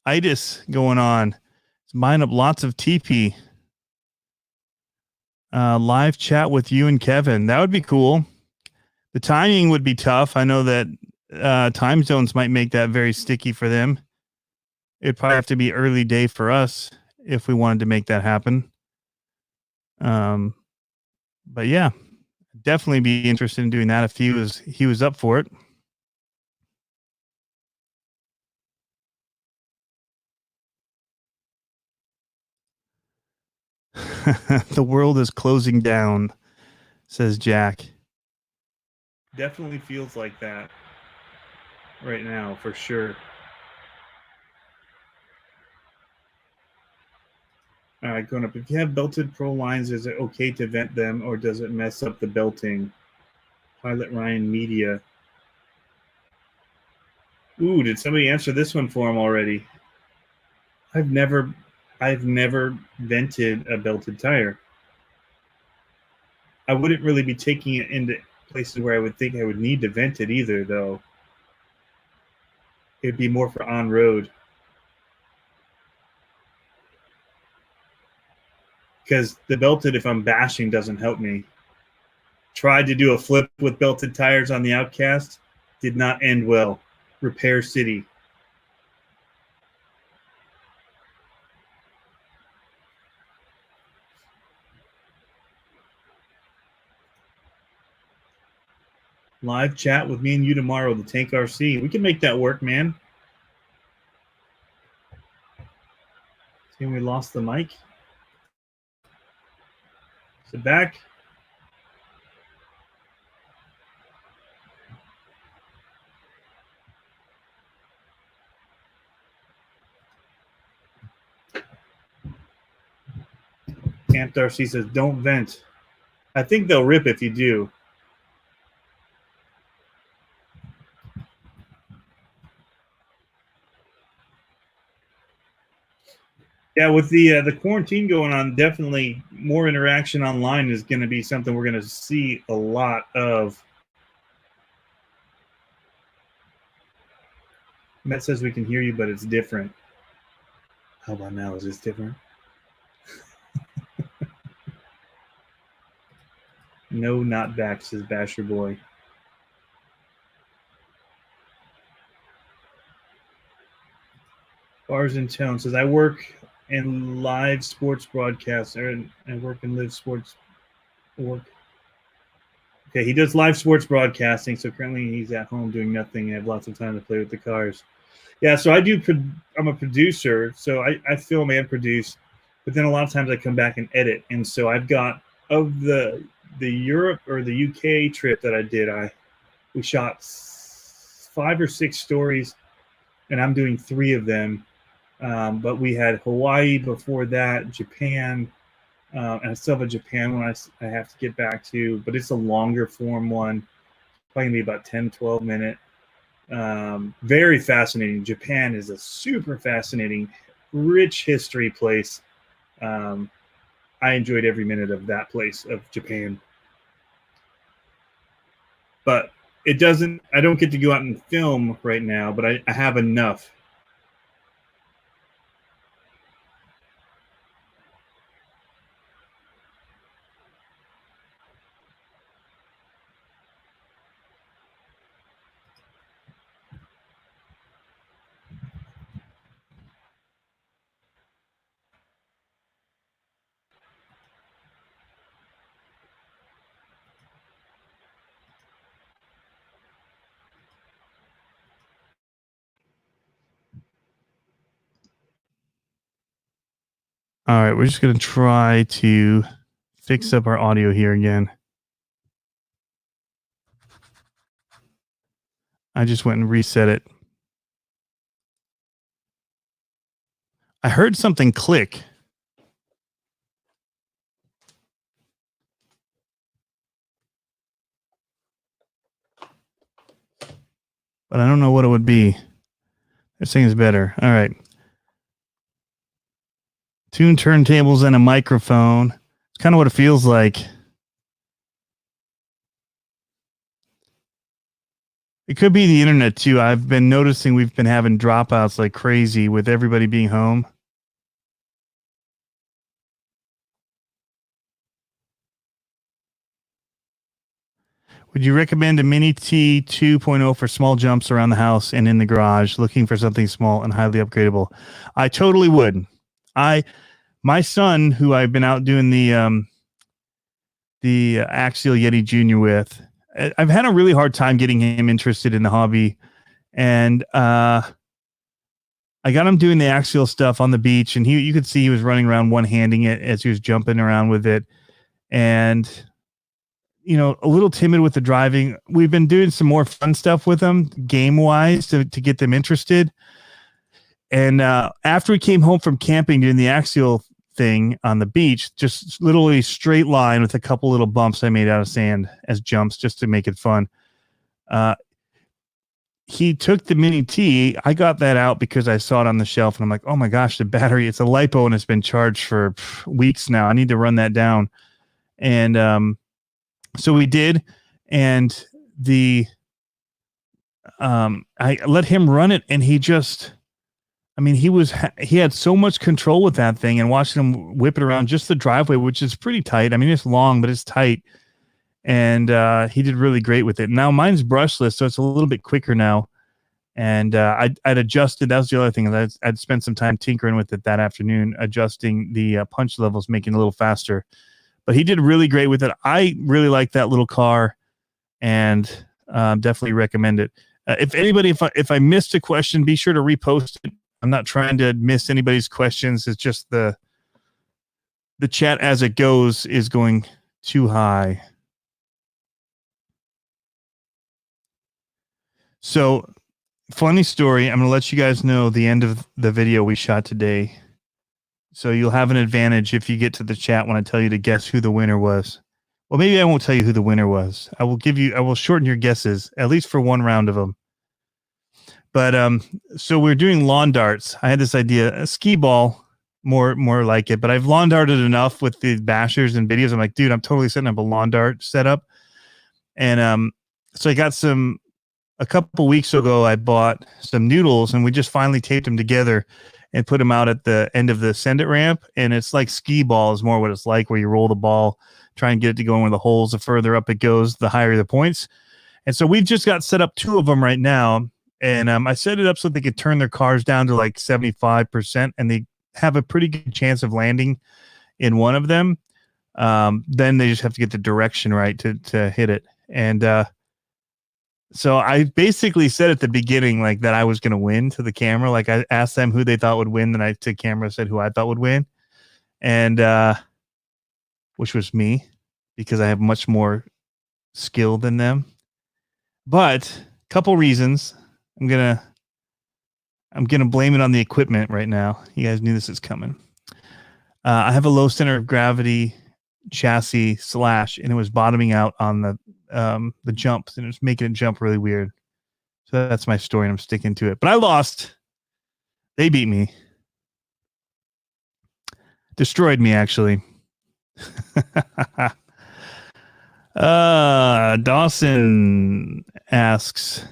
itis going on. It's buying up lots of TP. Live chat with you and Kevin. That would be cool. The timing would be tough. I know that time zones might make that very sticky for them. It'd probably have to be early day for us if we wanted to make that happen. But yeah, definitely be interested in doing that if he was up for it. The world is closing down, says Jack. Definitely feels like that right now, for sure. All right, going up. If you have belted pro lines, is it okay to vent them, or does it mess up the belting? Pilot Ryan Media. Ooh, did somebody answer this one for him already? I've never vented a belted tire. I wouldn't really be taking it into places where I would think I would need to vent it either, though. It'd be more for on-road. Because the belted, if I'm bashing, doesn't help me. Tried to do a flip with belted tires on the Outcast. Did not end well. Repair City. Live chat with me and you tomorrow, the Tank RC. We can make that work, man. See, we lost the mic. Is it back? Camp Darcy says, don't vent. I think they'll rip if you do. Yeah, with the quarantine going on, definitely more interaction online is going to be something we're going to see a lot of. Matt says we can hear you, but it's different. How about now? Is this different? No, not back, says Basher Boy. Bars and Tone says, I work in live sports broadcasts. I work in live sports work. Okay, he does live sports broadcasting, so currently he's at home doing nothing and have lots of time to play with the cars. Yeah, so I'm a producer, so I film and produce, but then a lot of times I come back and edit. And so I've got, of the Europe or the UK trip that I did, we shot 5 or 6 stories, and I'm doing 3 of them. But we had Hawaii before that, Japan, and I still have a Japan one I have to get back to, but it's a longer form one, probably gonna be about 10, 12 minute. Very fascinating. Japan is a super fascinating, rich history place. I enjoyed every minute of that place, of Japan. But I don't get to go out and film right now, but I have enough. All right, we're just going to try to fix up our audio here again. I just went and reset it. I heard something click. But I don't know what it would be. They're saying it's better. All right. Tune turntables and a microphone. It's kind of what it feels like. It could be the internet too. I've been noticing we've been having dropouts like crazy with everybody being home. Would you recommend a Mini T 2.0 for small jumps around the house and in the garage, looking for something small and highly upgradable? I totally would. My son, who I've been out doing the Axial Yeti Junior with, I've had a really hard time getting him interested in the hobby, and I got him doing the axial stuff on the beach, and you could see he was running around one-handing it as he was jumping around with it, and a little timid with the driving. We've been doing some more fun stuff with them, game-wise, to get them interested. And after we came home from camping doing the axial thing on the beach, just literally straight line with a couple little bumps I made out of sand as jumps just to make it fun. He took the Mini T. I got that out because I saw it on the shelf, and I'm like, oh my gosh, the battery, it's a LiPo and it's been charged for weeks now. I need to run that down. And so we did, and I let him run it, and he had so much control with that thing, and watching him whip it around just the driveway, which is pretty tight. I mean, it's long, but it's tight. And he did really great with it. Now mine's brushless, so it's a little bit quicker now. And I'd adjusted. That was the other thing. I'd spent some time tinkering with it that afternoon, adjusting the punch levels, making it a little faster. But he did really great with it. I really like that little car, and definitely recommend it. If I missed a question, be sure to repost it. I'm not trying to miss anybody's questions. It's just the chat as it goes is going too high. So, funny story. I'm going to let you guys know the end of the video we shot today. So you'll have an advantage if you get to the chat when I tell you to guess who the winner was. Well, maybe I won't tell you who the winner was. I will shorten your guesses, at least for one round of them. But so we're doing lawn darts. I had this idea, a skee ball, more like it, but I've lawn darted enough with the bashers and videos. I'm like, dude, I'm totally setting up a lawn dart setup. And so I got a couple weeks ago, I bought some noodles, and we just finally taped them together and put them out at the end of the send it ramp. And it's like skee ball is more what it's like, where you roll the ball, try and get it to go in where the holes. The further up it goes, the higher the points. And so we've just got set up 2 of them right now. And I set it up so they could turn their cars down to like 75%, and they have a pretty good chance of landing in one of them. Then they just have to get the direction right to hit it. And so I basically said at the beginning like that I was going to win to the camera. Like I asked them who they thought would win, then I to camera said who I thought would win, and which was me, because I have much more skill than them. But a couple reasons. I'm gonna blame it on the equipment right now. You guys knew this is coming. I have a low center of gravity chassis slash, and it was bottoming out on the jumps, and it was making it jump really weird. So that's my story, and I'm sticking to it. But I lost. They beat me. Destroyed me, actually. Dawson asks,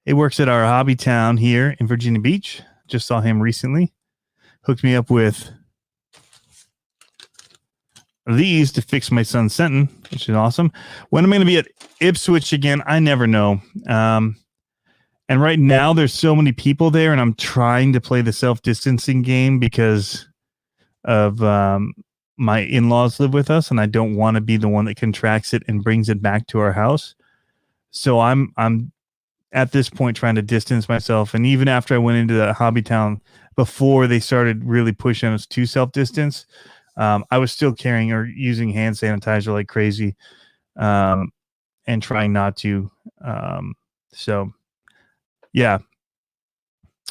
he works at our hobby town here in Virginia Beach. Just saw him recently. Hooked me up with these to fix my son's Sentin, which is awesome. When I'm going to be at Ipswich again, I never know. And right now there's so many people there, and I'm trying to play the self-distancing game because of my in-laws live with us, and I don't want to be the one that contracts it and brings it back to our house. So I'm at this point trying to distance myself. And even after I went into the hobby town, before they started really pushing us to self-distance, I was still carrying or using hand sanitizer like crazy, and trying not to. So yeah,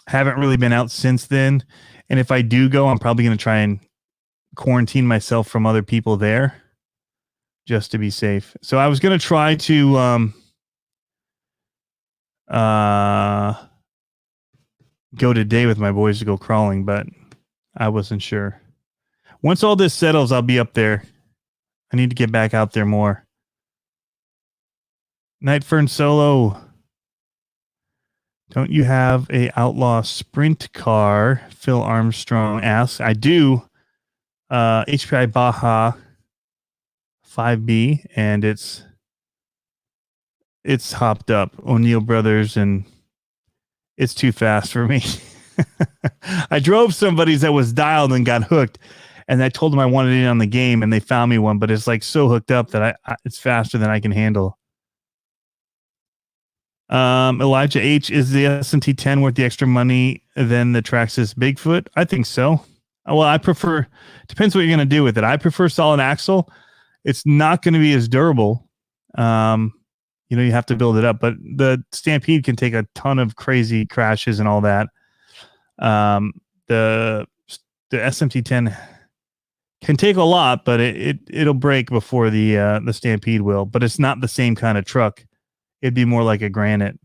haven't really been out since then. And if I do go, I'm probably going to try and quarantine myself from other people there just to be safe. So I was going to try to go today with my boys to go crawling, but I wasn't sure. Once all this settles, I'll be up there. I need to get back out there more. Nightfern Solo. Don't you have a outlaw sprint car? Phil Armstrong asks. I do. HPI Baja 5B, and it's hopped up. O'Neill Brothers, and it's too fast for me. I drove somebody's that was dialed and got hooked, and I told them I wanted it on the game, and they found me one, but it's like so hooked up that it's faster than I can handle. Elijah H, is the S&T 10 worth the extra money than the Traxxas Bigfoot? I think so. Well, I prefer, depends what you're going to do with it. I prefer solid axle. It's not going to be as durable. You have to build it up, but the Stampede can take a ton of crazy crashes and all that. The SMT 10 can take a lot, but it'll break before the Stampede will, but it's not the same kind of truck. It'd be more like a Granite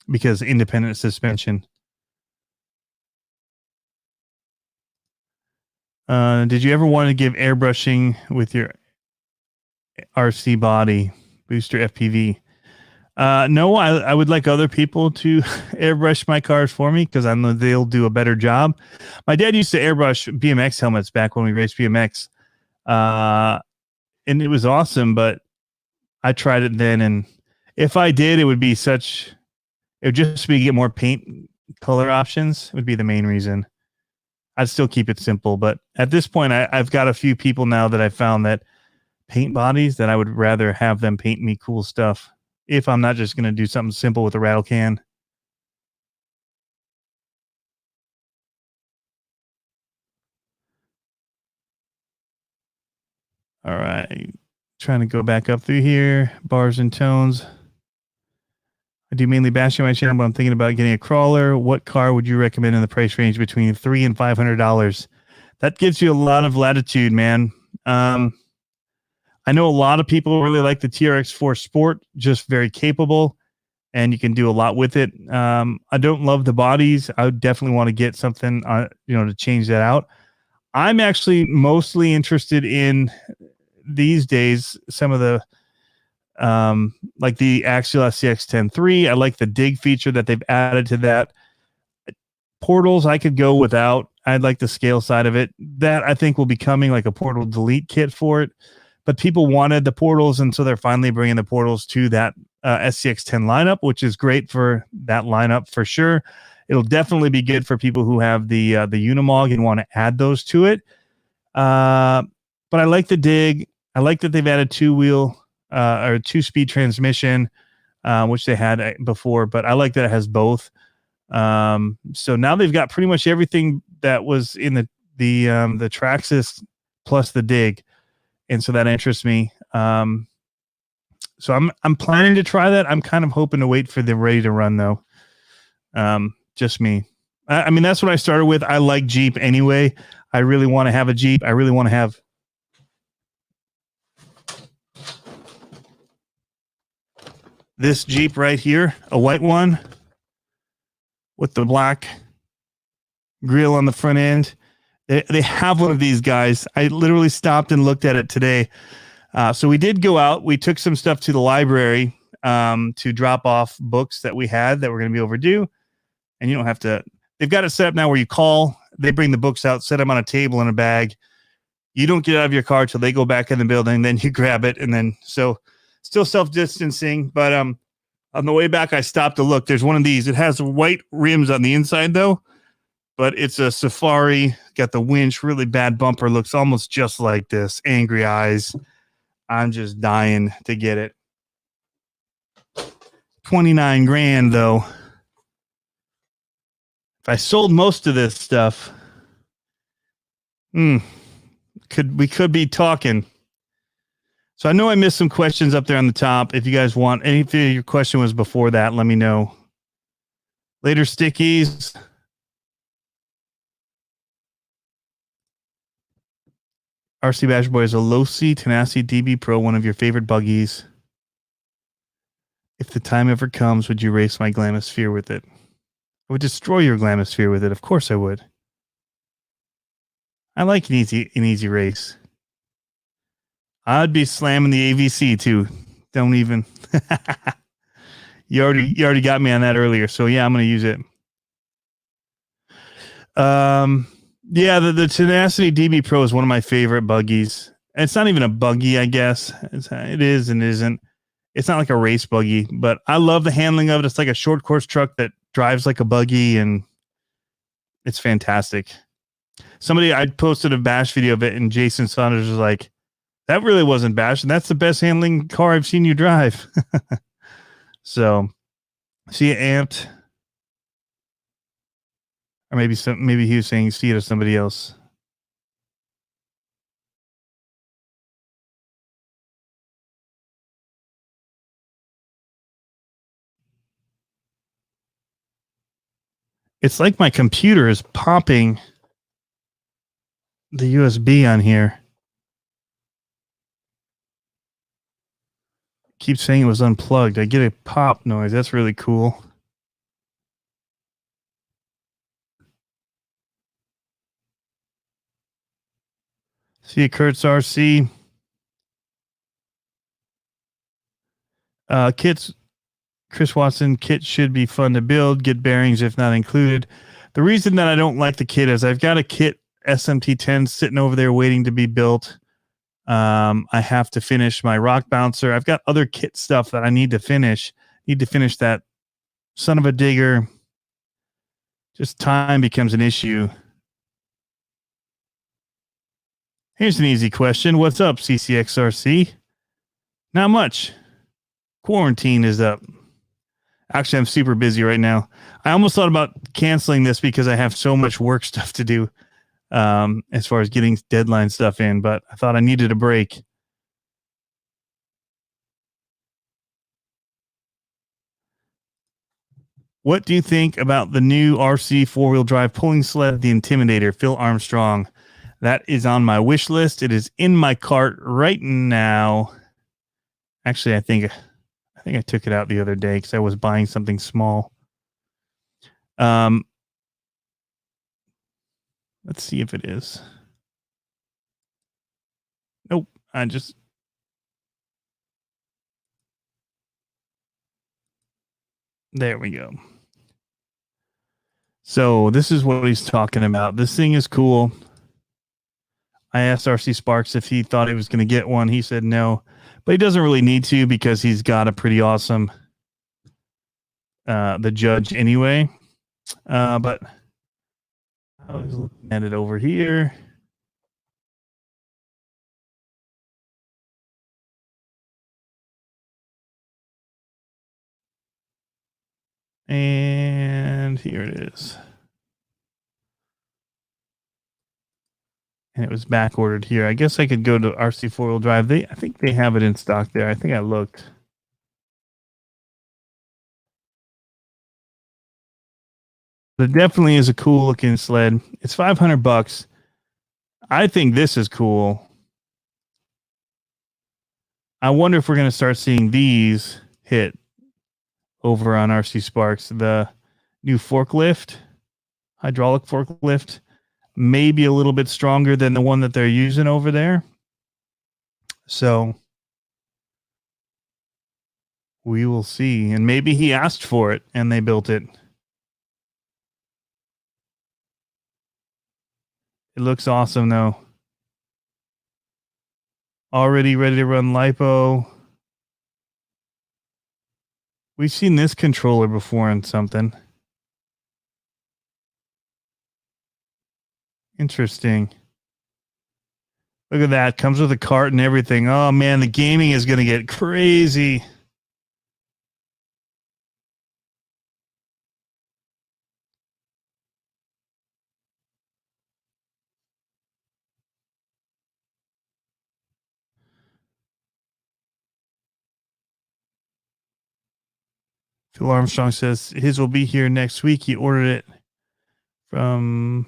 because independent suspension. Did you ever want to give airbrushing with your RC body booster FPV? No, I would like other people to airbrush my cars for me because I know they'll do a better job. My dad used to airbrush BMX helmets back when we raced BMX. And it was awesome, but I tried it then, and if I did, it would just be get more paint color options would be the main reason. I'd still keep it simple, but at this point, I've got a few people now that I found that paint bodies that I would rather have them paint me cool stuff if I'm not just going to do something simple with a rattle can. All right. Trying to go back up through here. Bars and tones. I do mainly bashing my channel, but I'm thinking about getting a crawler. What car would you recommend in the price range between $300 and $500? That gives you a lot of latitude, man. I know a lot of people really like the TRX4 Sport, just very capable, and you can do a lot with it. I don't love the bodies. I would definitely want to get something, to change that out. I'm actually mostly interested in these days some of the like the Axial SCX-10-3. I like the dig feature that they've added to that. Portals I could go without. I'd like the scale side of it. That I think will be coming like a portal delete kit for it. But people wanted the portals, and so they're finally bringing the portals to that SCX10 lineup, which is great for that lineup for sure. It'll definitely be good for people who have the Unimog and want to add those to it. But I like the Dig. I like that they've added two-wheel or two-speed transmission, which they had before, but I like that it has both. So now they've got pretty much everything that was in the Traxxas plus the Dig, and so that interests me. So I'm planning to try that. I'm kind of hoping to wait for them ready to run though. Just me. I mean, that's what I started with. I like Jeep anyway. I really want to have a Jeep. I really want to have this Jeep right here, a white one with the black grill on the front end. They have one of these guys. I literally stopped and looked at it today. So we did go out. We took some stuff to the library to drop off books that we had that were going to be overdue. And you don't have to. They've got it set up now where you call. They bring the books out, set them on a table in a bag. You don't get out of your car till they go back in the building. Then you grab it. And then so still self-distancing. But on the way back, I stopped to look. There's one of these. It has white rims on the inside, though. But it's a Safari. Got the winch. Really bad bumper. Looks almost just like this. Angry eyes. I'm just dying to get it. 29 grand though. If I sold most of this stuff, we could be talking. So I know I missed some questions up there on the top. If you guys want, if your question was before that, let me know. Later stickies. RC Badger Boy is a low-C Tenacity DB Pro, one of your favorite buggies. If the time ever comes, would you race my Glamisphere with it? I would destroy your Glamisphere with it. Of course I would. I like an easy race. I'd be slamming the AVC too. Don't even. You already got me on that earlier. So yeah, I'm going to use it. Yeah, the Tenacity DB Pro is one of my favorite buggies. It's not even a buggy, I guess. It is and isn't. It's not like a race buggy, but I love the handling of it. It's like a short course truck that drives like a buggy, and it's fantastic. I posted a bash video of it, and Jason Saunders was like, that really wasn't bash, and that's the best handling car I've seen you drive. So, see it amped. Or maybe he was saying see it to somebody else. It's like my computer is popping the USB on here. Keeps saying it was unplugged. I get a pop noise. That's really cool. CCxRC. Kits. Chris Watson, kit should be fun to build. Get bearings if not included. The reason that I don't like the kit is I've got a kit SMT10 sitting over there waiting to be built. I have to finish my rock bouncer. I've got other kit stuff that I need to finish. That son of a digger. Just time becomes an issue. Here's an easy question. What's up, CCxRC? Not much. Quarantine is up. Actually, I'm super busy right now. I almost thought about canceling this because I have so much work stuff to do as far as getting deadline stuff in, but I thought I needed a break. What do you think about the new RC four-wheel drive pulling sled, the Intimidator, Phil Armstrong? That is on my wish list. It is in my cart right now. Actually, I think I took it out the other day because I was buying something small. Let's see if it is. Nope. There we go. So this is what he's talking about. This thing is cool. I asked RC Sparks if he thought he was going to get one. He said no, but he doesn't really need to because he's got a pretty awesome the Judge anyway. But I was looking at it over here. And here it is. And it was back ordered here. I guess I could go to RC 4-wheel drive. I think they have it in stock there. I think I looked. But it definitely is a cool looking sled. It's $500. I think this is cool. I wonder if we're going to start seeing these hit over on RC Sparks. The new forklift, hydraulic forklift, maybe a little bit stronger than the one that they're using over there. So we will see. And maybe he asked for it and they built it. It looks awesome though. Already ready to run lipo. We've seen this controller before in something. Interesting. Look at that. Comes with a cart and everything. Oh man, the gaming is going to get crazy. Phil Armstrong says his will be here next week. He ordered it from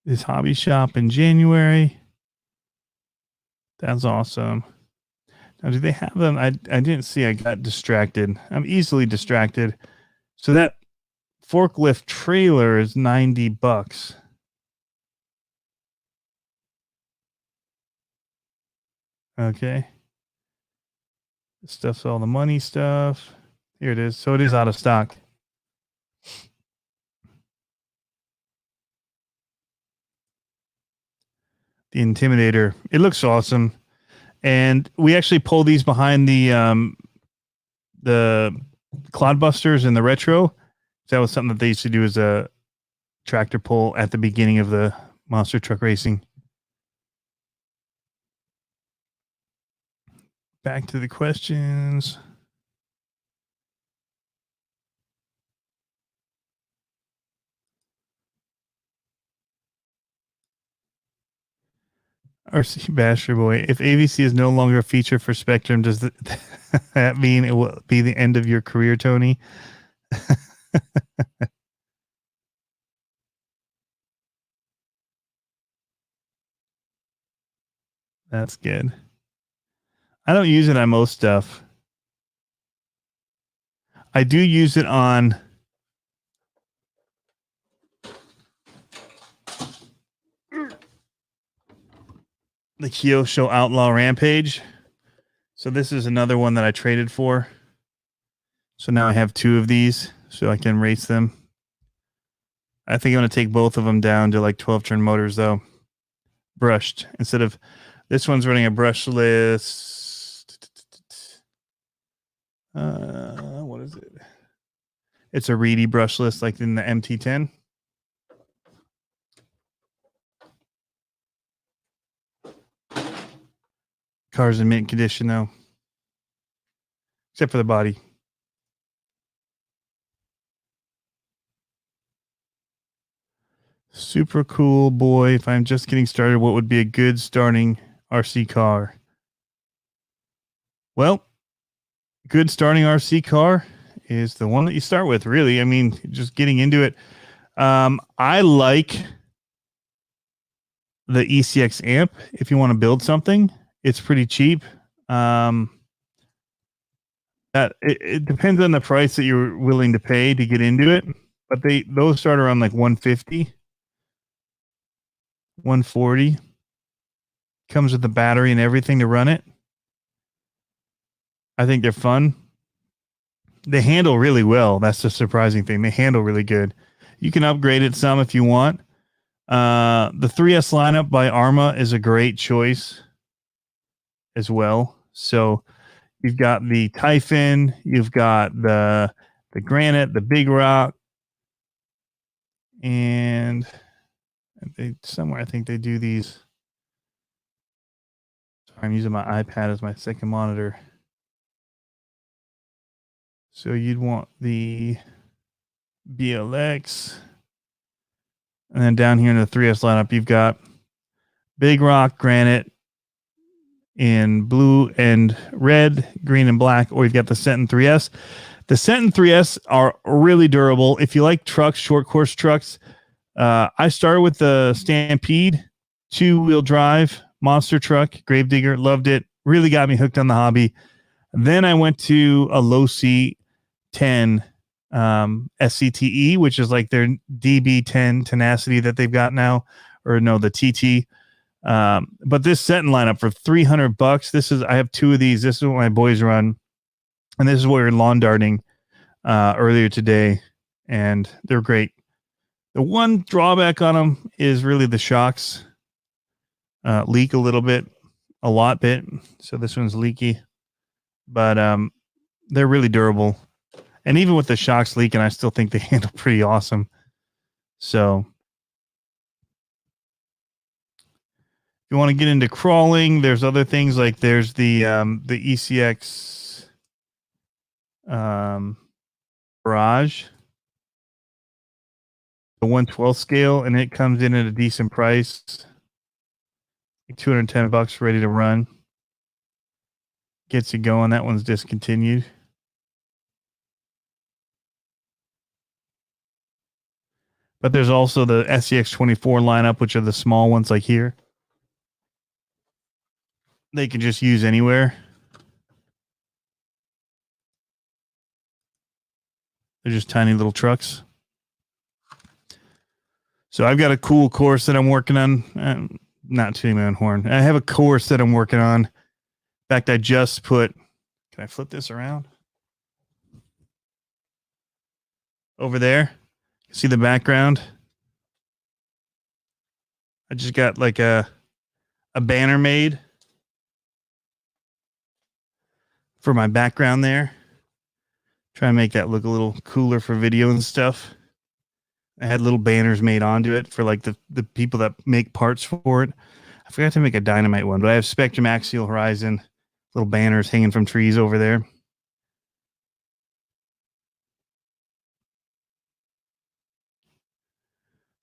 his hobby shop in January. That's awesome. Now, do they have them? I didn't see. I got distracted. I'm easily distracted. So that forklift trailer is $90. Okay. This stuff's all the money stuff. Here it is. So it is out of stock. The Intimidator. It looks awesome. And we actually pull these behind the Clodbusters and the Retro. That was something that they used to do as a tractor pull at the beginning of the monster truck racing. Back to the questions. RC Basher Boy, if AVC is no longer a feature for Spectrum, does that mean it will be the end of your career, Tony? That's good. I don't use it on most stuff. I do use it on the Kyosho Outlaw Rampage. So this is another one that I traded for. So now I have 2 of these so I can race them. I think I'm going to take both of them down to like 12-turn motors though. Brushed. Instead of this one's running a brushless. What is it? It's a reedy brushless like in the MT10. Car's in mint condition though. Except for the body. Super cool boy. If I'm just getting started, what would be a good starting RC car? Well, good starting RC car is the one that you start with, really. I mean, just getting into it. I like the ECX amp if you want to build something. It's pretty cheap. It depends on the price that you're willing to pay to get into it, but those start around like 150, 140. Comes with the battery and everything to run it. I think they're fun. They handle really well. That's the surprising thing. They handle really good. You can upgrade it some if you want, The 3S lineup by Arma is a great choice as well. So you've got the Typhon, you've got the Granite, the Big Rock, and somewhere I think they do these. Sorry, I'm using my iPad as my second monitor. So you'd want the BLX. And then down here in the 3S lineup, you've got Big Rock, Granite in blue and red, green and black, or you've got the Sentin 3S. The Sentin 3S are really durable. If you like trucks, short course trucks, I started with the Stampede 2-wheel drive monster truck, Gravedigger, loved it, really got me hooked on the hobby. Then I went to a low C 10 SCTE, which is like their DB10 Tenacity that they've got now, or no, the TT. But this Sentin lineup for $300. I have two of these. This is what my boys run, and this is what we were lawn darting earlier today, and they're great. The one drawback on them is really the shocks leak a little bit, a lot bit. So this one's leaky, but they're really durable. And even with the shocks leaking, I still think they handle pretty awesome. So if you want to get into crawling, there's other things like there's the ECX Barrage, the 1/12 scale, and it comes in at a decent price, like $210, ready to run. Gets you going. That one's discontinued. But there's also the SCX24 lineup, which are the small ones like here. They can just use anywhere. They're just tiny little trucks. So I've got a cool course that I'm working on. Not tooting my own horn. I have a course that I'm working on. In fact, I just put... Can I flip this around? Over there. See the background? I just got like a banner made for my background there. Try and make that look a little cooler for video and stuff. I had little banners made onto it for like the people that make parts for it. I forgot to make a dynamite one, but I have Spectrum Axial Horizon, little banners hanging from trees over there.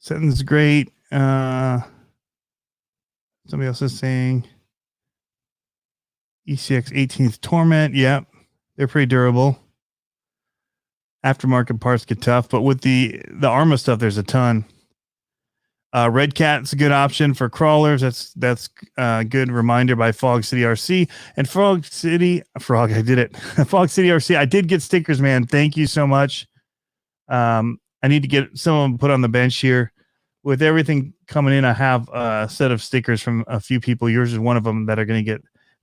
Sentin's great. Somebody else is saying ECX 18th Torment. Yep. They're pretty durable. Aftermarket parts get tough, but with the Arma stuff, there's a ton. Red Cat's a good option for crawlers. That's a good reminder by Fog City RC and Fog City I did it. Fog City RC. I did get stickers, man. Thank you so much. I need to get some of them put on the bench here. With everything coming in, I have a set of stickers from a few people. Yours is one of them that are going to get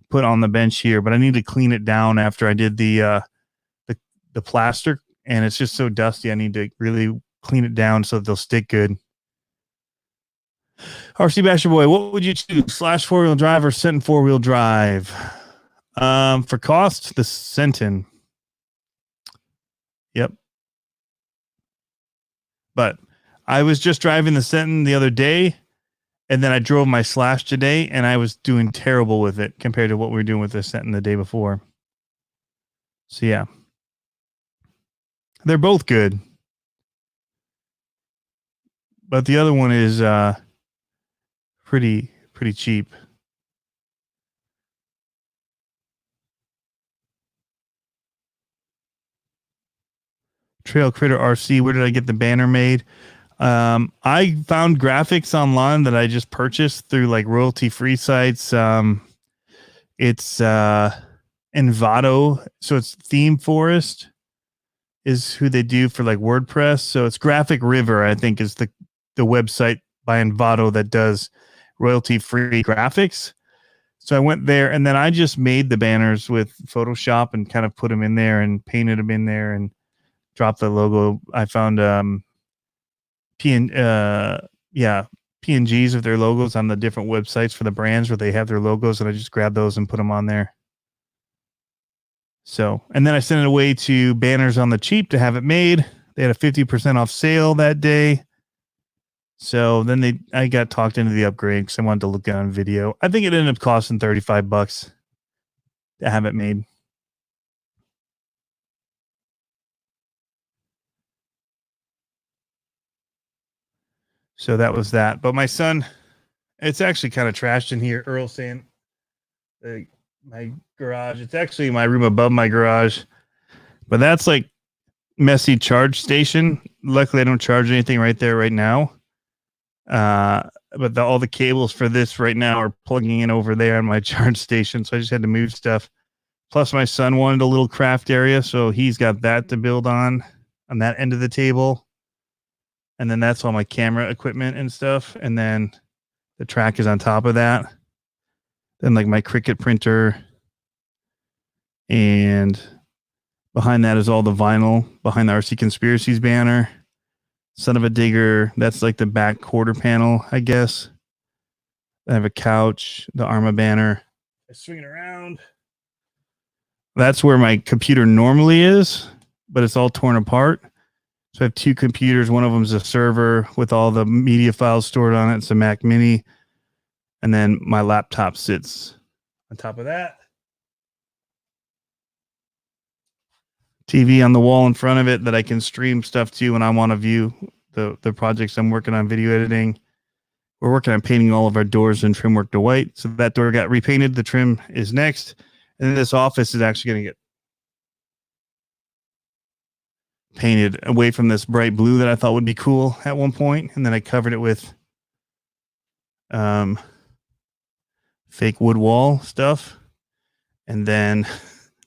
put on the bench here, but I need to clean it down after I did the plaster, and it's just so dusty. I need to really clean it down so that they'll stick good. RC Basher Boy, what would you choose? Slash 4-wheel drive or Sentin 4-wheel drive? For cost, the Sentin. Yep. But I was just driving the Sentin the other day, and then I drove my Slash today, and I was doing terrible with it compared to what we were doing with the Sentin the day before. So yeah, they're both good, but the other one is pretty cheap. Trail Critter RC, where did I get the banner made? I found graphics online that I just purchased through like royalty-free sites. It's Envato, so it's Theme Forest is who they do for like WordPress. So it's Graphic River, I think, is the website by Envato that does royalty-free graphics. So I went there, and then I just made the banners with Photoshop and kind of put them in there and painted them in there and dropped the logo. I found PNGs of their logos on the different websites for the brands where they have their logos, and I just grab those and put them on there. So, and then I sent it away to Banners on the Cheap to have it made. They had a 50% off sale that day. So then I got talked into the upgrade because I wanted to look at it on video. I think it ended up costing $35 to have it made. So that was that. But my son, it's actually kind of trashed in here. Earl's saying my garage. It's actually my room above my garage. But that's like messy charge station. Luckily, I don't charge anything right there right now. But all the cables for this right now are plugging in over there on my charge station. So I just had to move stuff. Plus, my son wanted a little craft area. So he's got that to build on that end of the table. And then that's all my camera equipment and stuff. And then the track is on top of that. Then like my Cricut printer. And behind that is all the vinyl behind the RC Conspiracies banner. Son of a Digger. That's like the back quarter panel, I guess. I have a couch, the Arma banner. I swing it around. That's where my computer normally is, but it's all torn apart. So I have two computers. One of them is a server with all the media files stored on it. It's a Mac Mini. And then my laptop sits on top of that. TV on the wall in front of it that I can stream stuff to when I want to view the projects I'm working on video editing. We're working on painting all of our doors and trim work to white. So that door got repainted. The trim is next. And then this office is actually going to get painted away from this bright blue that I thought would be cool at one point. And then I covered it with fake wood wall stuff. And then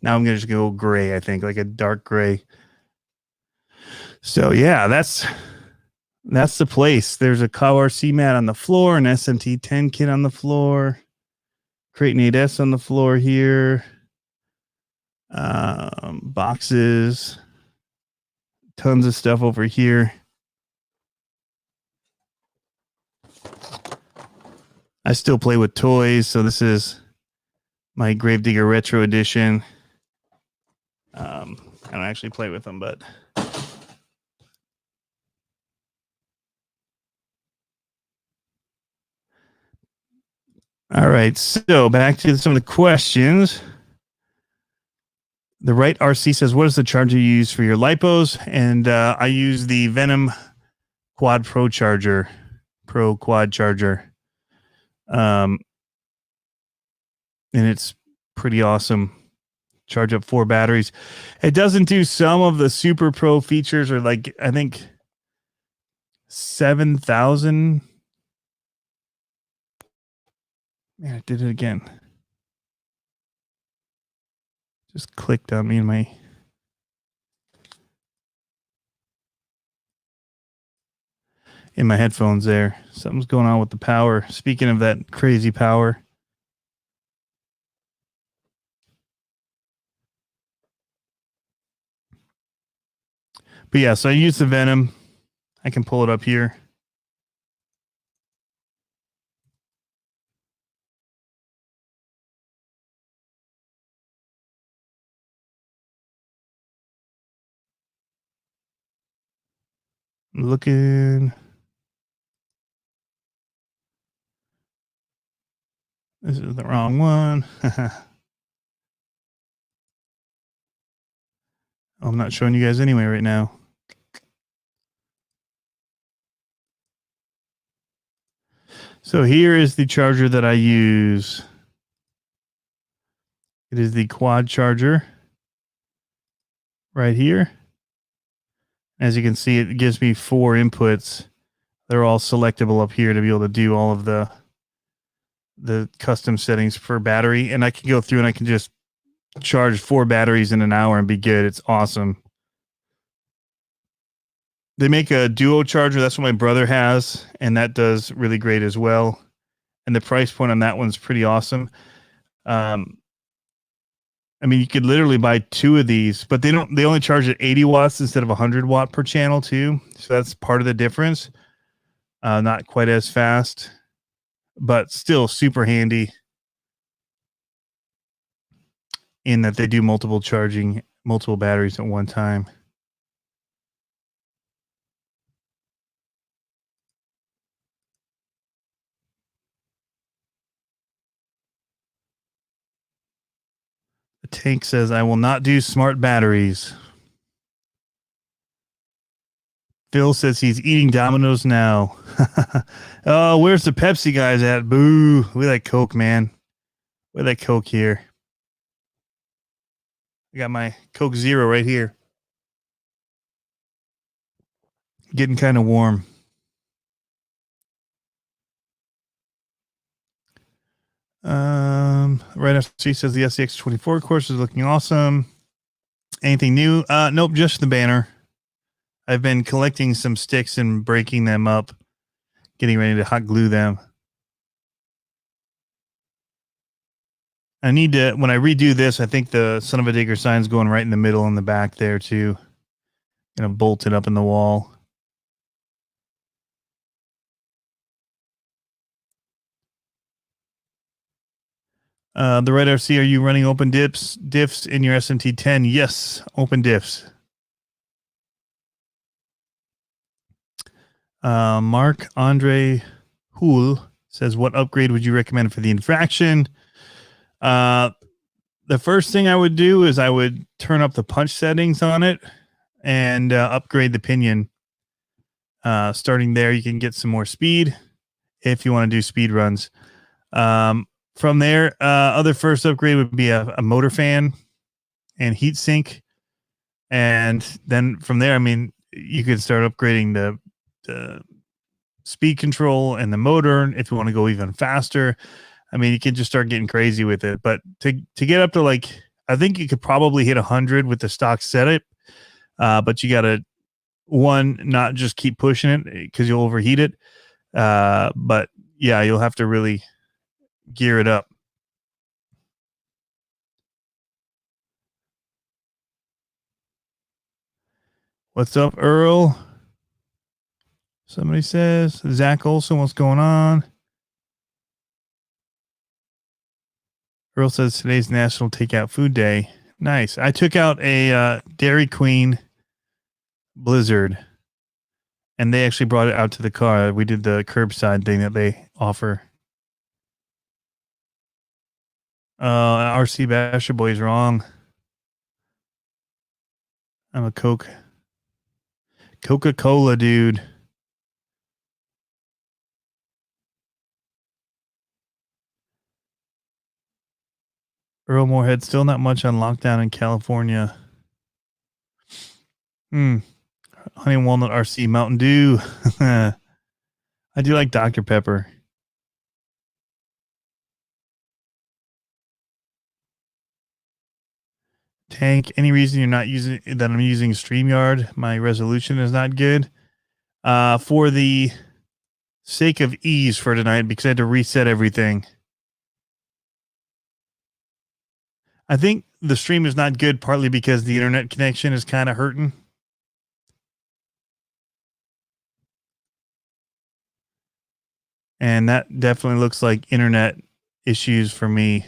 now I'm going to just go gray, I think, like a dark gray. So yeah, that's the place. There's a Cow RC mat on the floor, an SMT 10 kit on the floor, Creighton 8S on the floor here, boxes, tons of stuff over here. I still play with toys, so this is my Gravedigger Retro Edition. I don't actually play with them, but all right, so back to some of the questions. The Right RC says, what is the charger you use for your lipos? And I use the Venom Quad Pro charger, Pro Quad charger. And it's pretty awesome. Charge up 4 batteries. It doesn't do some of the Super Pro features, or like, I think 7,000. Man, I did it again. Just clicked on me in my headphones there. Something's going on with the power. Speaking of that crazy power. But yeah, so I use the Venom. I can pull it up here. I'm looking. This is the wrong one. I'm not showing you guys anyway right now. So here is the charger that I use. It is the quad charger right here. As you can see, it gives me 4 inputs. They're all selectable up here to be able to do all of the custom settings for battery. And I can go through and I can just charge 4 batteries in an hour and be good. It's awesome. They make a duo charger. That's what my brother has, and that does really great as well. And the price point on that one's pretty awesome. I mean, you could literally buy 2 of these, but they only charge at 80 watts instead of 100 watt per channel too. So that's part of the difference. Not quite as fast, but still super handy in that they do multiple batteries at one time. The tank says, I will not do smart batteries. Phil says he's eating Domino's now. Oh, where's the Pepsi guys at? Boo. We like Coke, man. We like Coke here. I got my Coke Zero right here. Getting kind of warm. Right after she says the SCX24 course is looking awesome. Anything new? Nope, just the banner. I've been collecting some sticks and breaking them up, getting ready to hot glue them. I need to, when I redo this, I think the son of a digger sign's going right in the middle in the back there too. Gonna bolt it up in the wall. The Red RC, are you running open diffs in your SMT10? Yes, open diffs. Mark Andre Hool says, what upgrade would you recommend for the infraction? The first thing I would do is I would turn up the punch settings on it and upgrade the pinion. Starting there, you can get some more speed if you want to do speed runs. From there, other first upgrade would be a motor fan and heat sink. And then from there, I mean, you could start upgrading the speed control and the motor if you want to go even faster. I mean, you can just start getting crazy with it. But to get up to like, I think you could probably hit 100 with the stock setup. But you got to, not just keep pushing it because you'll overheat it. But yeah, you'll have to really gear it up. What's up, Earl? Somebody says, Zach Olson, what's going on? Earl says today's National Takeout Food Day. Nice. I took out a Dairy Queen Blizzard, and they actually brought it out to the car. We did the curbside thing that they offer. RC Basher Boy's wrong. I'm a Coca-Cola dude. Earl Moorhead, still not much on lockdown in California. Honey Walnut RC Mountain Dew. I do like Dr. Pepper. Tank, any reason you're not using that? I'm using StreamYard. My resolution is not good. For the sake of ease for tonight, because I had to reset everything. I think the stream is not good partly because the internet connection is kind of hurting. And that definitely looks like internet issues for me.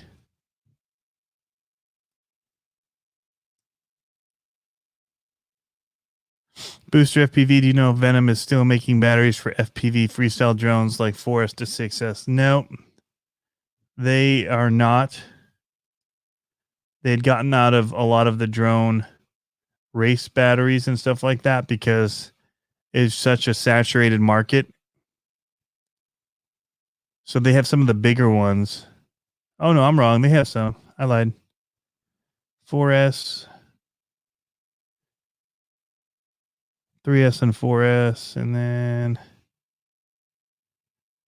Booster FPV, do you know if Venom is still making batteries for FPV freestyle drones like 4S to 6S? No, they are not. They had gotten out of a lot of the drone race batteries and stuff like that because it's such a saturated market. So they have some of the bigger ones. Oh, no, I'm wrong. They have some. I lied. 4S, 3S and 4S, and then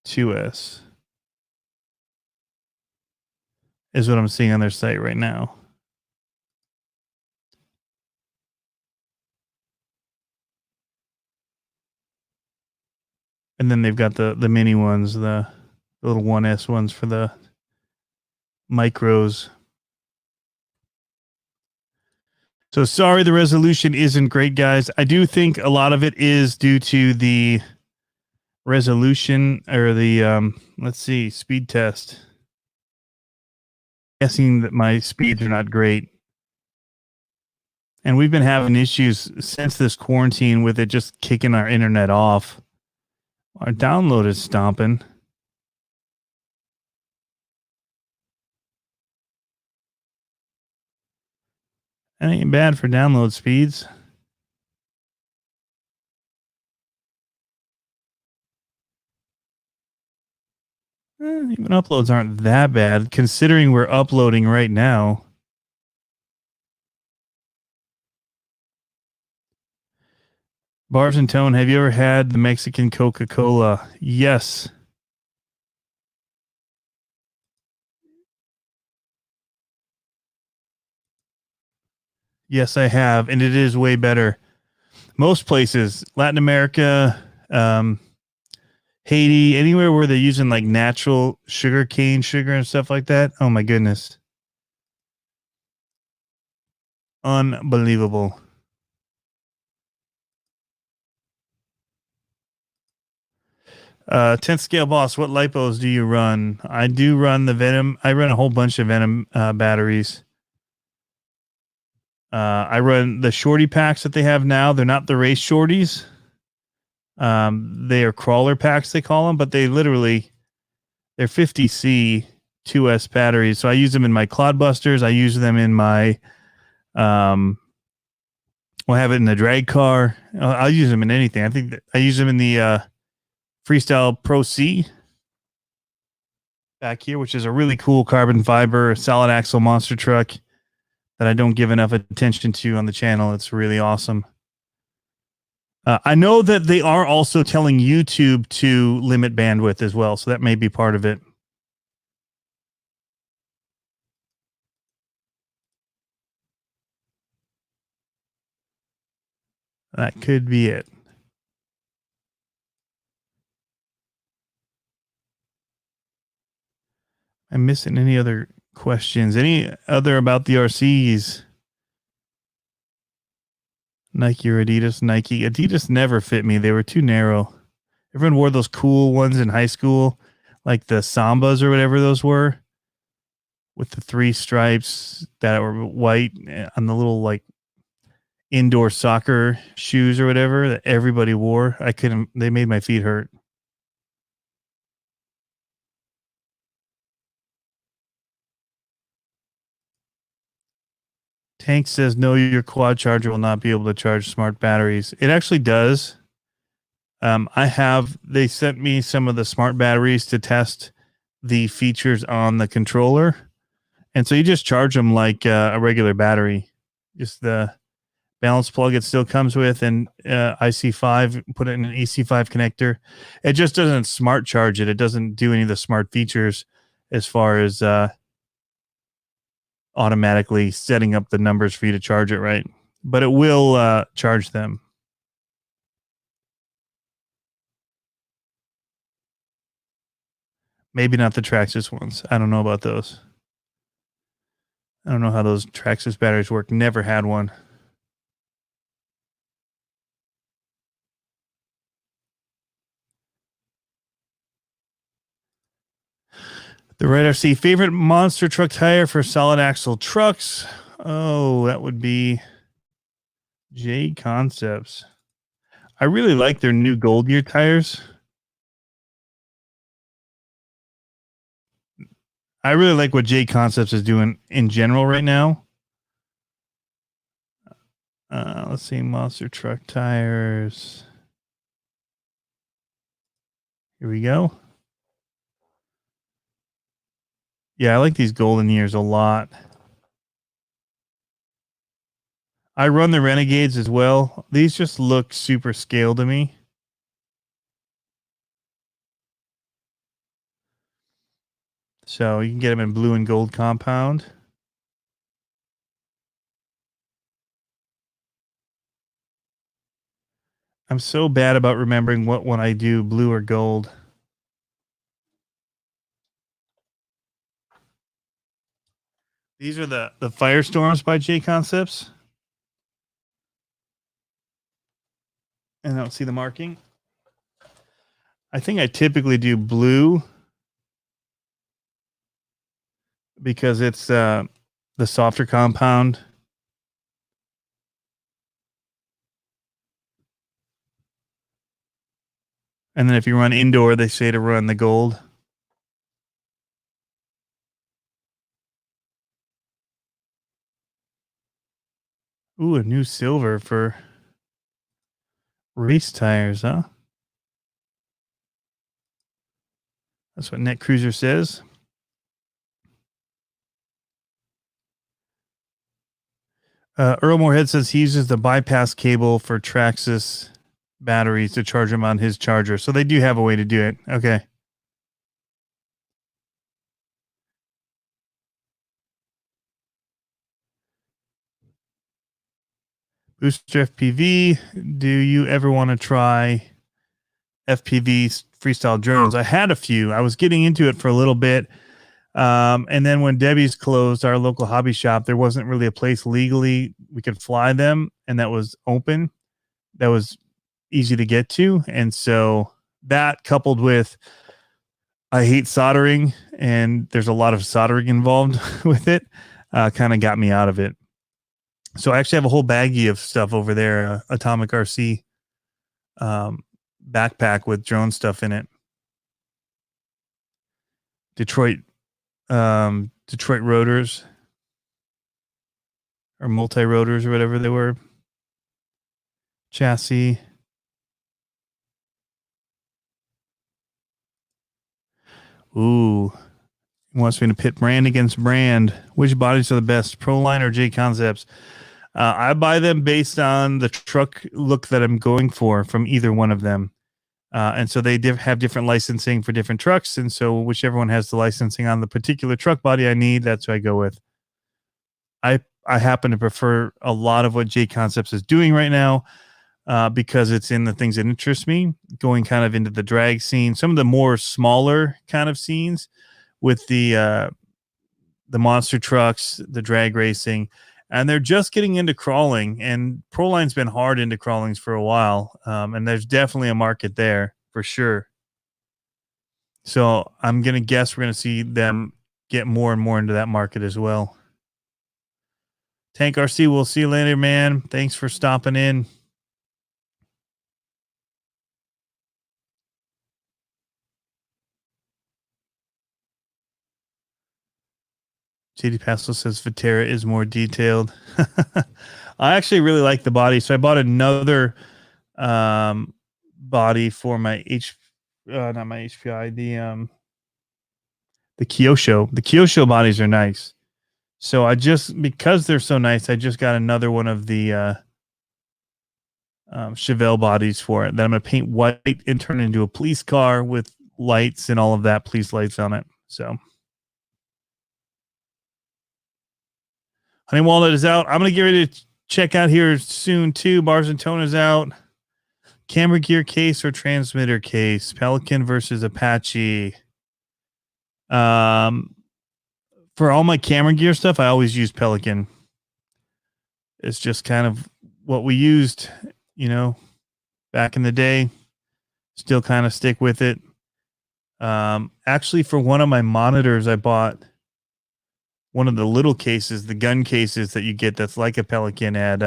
2S is what I'm seeing on their site right now. And then they've got the mini ones, the little 1S ones for the micros. So sorry, the resolution isn't great, guys. I do think a lot of it is due to the resolution or the let's see, speed test. Guessing that my speeds are not great. And we've been having issues since this quarantine with it just kicking our internet off. Our download is stomping. That ain't bad for download speeds. Even uploads aren't that bad, considering we're uploading right now. Bars and Tone, have you ever had the Mexican Coca-Cola? Yes. Yes, I have, and it is way better. Most places, Latin America, Haiti, anywhere where they're using like natural sugar cane sugar and stuff like that. Oh my goodness. Unbelievable. 10th scale boss, what lipos do you run? I do run the Venom. I run a whole bunch of Venom batteries. I run the shorty packs that they have now. They're not the race shorties. They are crawler packs, they call them, but they're 50C 2S batteries. So I use them in my Clodbusters. I use them in my, I have it in the drag car. I'll use them in anything. I think I use them in the Freestyle Pro C back here, which is a really cool carbon fiber solid axle monster truck that I don't give enough attention to on the channel. It's really awesome. I know that they are also telling YouTube to limit bandwidth as well, so that may be part of it. That could be it. I'm missing any other questions? Any other about the RCs? Nike or Adidas? Nike. Adidas never fit me. They were too narrow. Everyone wore those cool ones in high school, like the Sambas or whatever those were, with the 3 stripes that were white on the little like indoor soccer shoes or whatever that everybody wore. I couldn't. They made my feet hurt. Tank says, no, your quad charger will not be able to charge smart batteries. It actually does. They sent me some of the smart batteries to test the features on the controller. And so you just charge them like a regular battery. Just the balance plug it still comes with, and IC5, put it in an EC5 connector. It just doesn't smart charge it. It doesn't do any of the smart features as far as automatically setting up the numbers for you to charge it right, but it will charge them. Maybe not the Traxxas ones. I don't know about those. I don't know how those Traxxas batteries work. Never had one. The Red RC, favorite monster truck tire for solid axle trucks? Oh, that would be J Concepts. I really like their new Gold Gear tires. I really like what J Concepts is doing in general right now. Let's see, monster truck tires. Here we go. Yeah, I like these golden years a lot. I run the Renegades as well. These just look super scale to me. So you can get them in blue and gold compound. I'm so bad about remembering what one I do, blue or gold. These are the Firestorms by J Concepts. And I don't see the marking. I think I typically do blue because it's the softer compound. And then if you run indoor, they say to run the gold. Ooh, a new silver for race tires, huh? That's what Net Cruiser says. Earl Moorhead says he uses the bypass cable for Traxxas batteries to charge them on his charger. So they do have a way to do it. Okay. Booster FPV. Do you ever want to try FPV freestyle drones? I had a few. I was getting into it for a little bit. And then when Debbie's closed, our local hobby shop, there wasn't really a place legally we could fly them, and that was open. That was easy to get to. And so that, coupled with I hate soldering, and there's a lot of soldering involved with it, kind of got me out of it. So I actually have a whole baggie of stuff over there, Atomic RC backpack with drone stuff in it. Detroit rotors or multi-rotors or whatever they were. Chassis. Ooh. He wants me to pit brand against brand. Which bodies are the best, Proline or J Concepts? I buy them based on the truck look that I'm going for from either one of them. And so they have different licensing for different trucks. And so whichever one has the licensing on the particular truck body I need, that's what I go with. I happen to prefer a lot of what J Concepts is doing right now because it's in the things that interest me, going kind of into the drag scene, some of the more smaller kind of scenes with the monster trucks, the drag racing. And they're just getting into crawling, and Proline's been hard into crawlings for a while. And there's definitely a market there for sure. So I'm going to guess we're going to see them get more and more into that market as well. Tank RC, we'll see you later, man. Thanks for stopping in. JD Pastel says Viterra is more detailed. I actually really like the body, so I bought another body for my not my HPI, the Kyosho. The Kyosho bodies are nice, so because they're so nice, I just got another one of the Chevelle bodies for it that I'm gonna paint white and turn into a police car with lights and all of that, police lights on it. So. Honey Walnut is out. I'm going to get ready to check out here soon, too. Bars and Tone is out. Camera gear case or transmitter case? Pelican versus Apache. For all my camera gear stuff, I always use Pelican. It's just kind of what we used, back in the day. Still kind of stick with it. Actually, for one of my monitors, I bought one of the little cases, the gun cases that you get that's like a Pelican at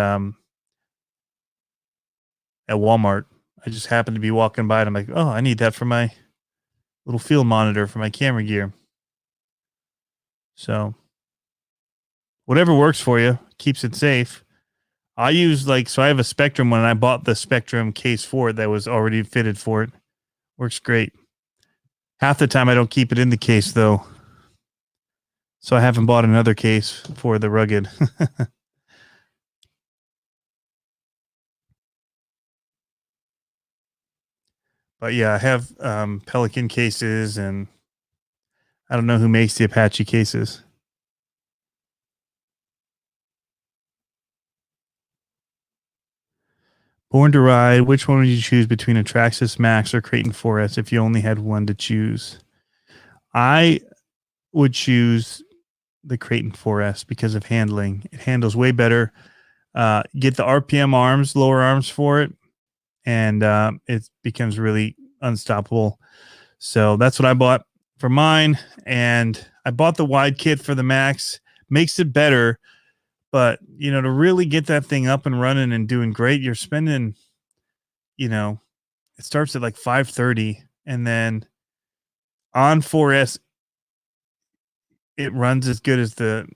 Walmart. I just happened to be walking by and I'm like, oh, I need that for my little field monitor for my camera gear. So whatever works for you, keeps it safe. I use so I have a Spectrum one, and I bought the Spectrum case for it that was already fitted for it. Works great. Half the time I don't keep it in the case though. So I haven't bought another case for the Rugged. But yeah, I have Pelican cases, and I don't know who makes the Apache cases. Born to Ride, which one would you choose between a Traxxas Max or Creighton 4S if you only had one to choose? I would choose the Creighton 4S because of handling. It handles way better. Get the RPM arms, lower arms for it, and it becomes really unstoppable. So that's what I bought for mine. And I bought the wide kit for the Max. Makes it better. But, to really get that thing up and running and doing great, you're spending, it starts at like 530. And then on 4S, it runs as good as the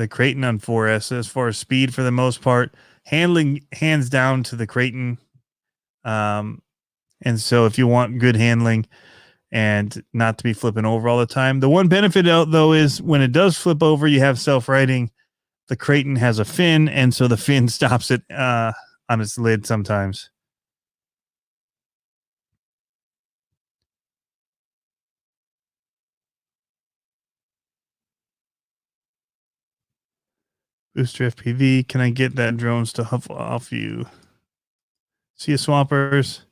Creighton on 4S as far as speed for the most part. Handling, hands down to the Creighton. And so if you want good handling and not to be flipping over all the time, the one benefit though is when it does flip over, you have self-righting. The Creighton has a fin, and so the fin stops it on its lid sometimes. Booster FPV. Can I get that drones to huff off you? See you, swampers.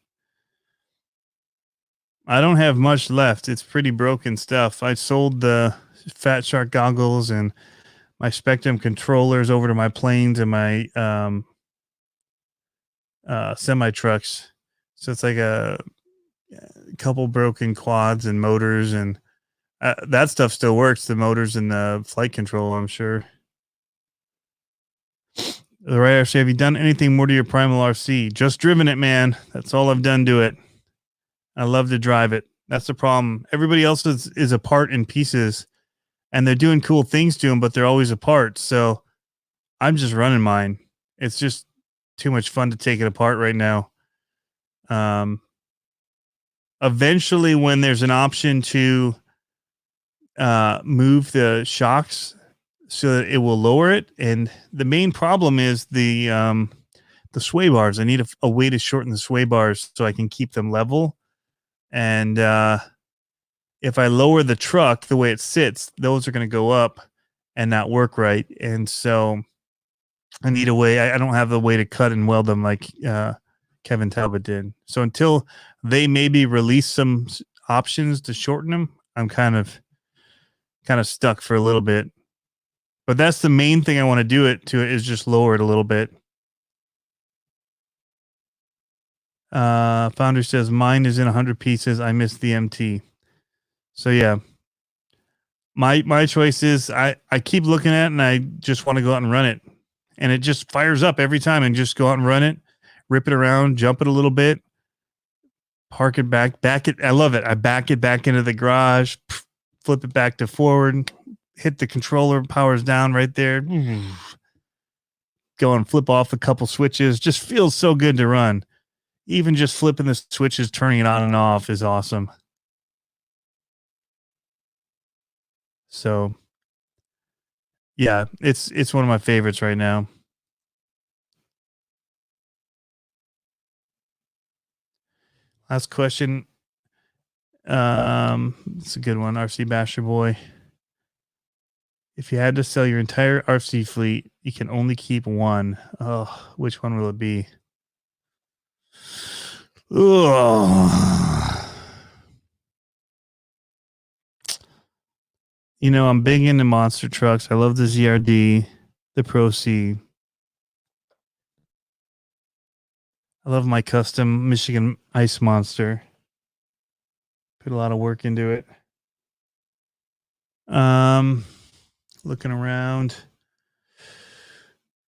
I don't have much left. It's pretty broken stuff. I sold the Fat Shark goggles and my Spectrum controllers over to my planes and my semi trucks. So it's like a couple broken quads and motors, and that stuff still works. The motors and the flight control, I'm sure. The right RC, have you done anything more to your Primal RC? Just driven it, man. That's all I've done to it. I love to drive it. That's the problem. Everybody else is apart in pieces, and they're doing cool things to them, but they're always apart. So I'm just running mine. It's just too much fun to take it apart right now. Eventually, when there's an option to move the shocks so that it will lower it, and the main problem is the sway bars. I need a way to shorten the sway bars so I can keep them level. And if I lower the truck the way it sits, those are going to go up and not work right. And so I need a way. I don't have the way to cut and weld them like Kevin Talbot did. So until they maybe release some options to shorten them, I'm kind of stuck for a little bit. But that's the main thing I want to do is just lower it a little bit. Founder says mine is in 100 pieces. I missed the MT. So yeah, my choice is I keep looking at it and I just want to go out and run it, and it just fires up every time and just go out and run it, rip it around, jump it a little bit, park it back it. I love it. I back it back into the garage, flip it back to forward, hit the controller, powers down right there. Go and flip off a couple switches. Just feels so good to run. Even just flipping the switches, turning it on and off is awesome. So, yeah, it's one of my favorites right now. Last question. It's a good one. RC Basher Boy. If you had to sell your entire RC fleet, you can only keep one. Oh, which one will it be? Ugh. I'm big into monster trucks. I love the ZRD, the Pro C. I love my custom Michigan Ice Monster. Put a lot of work into it. Looking around.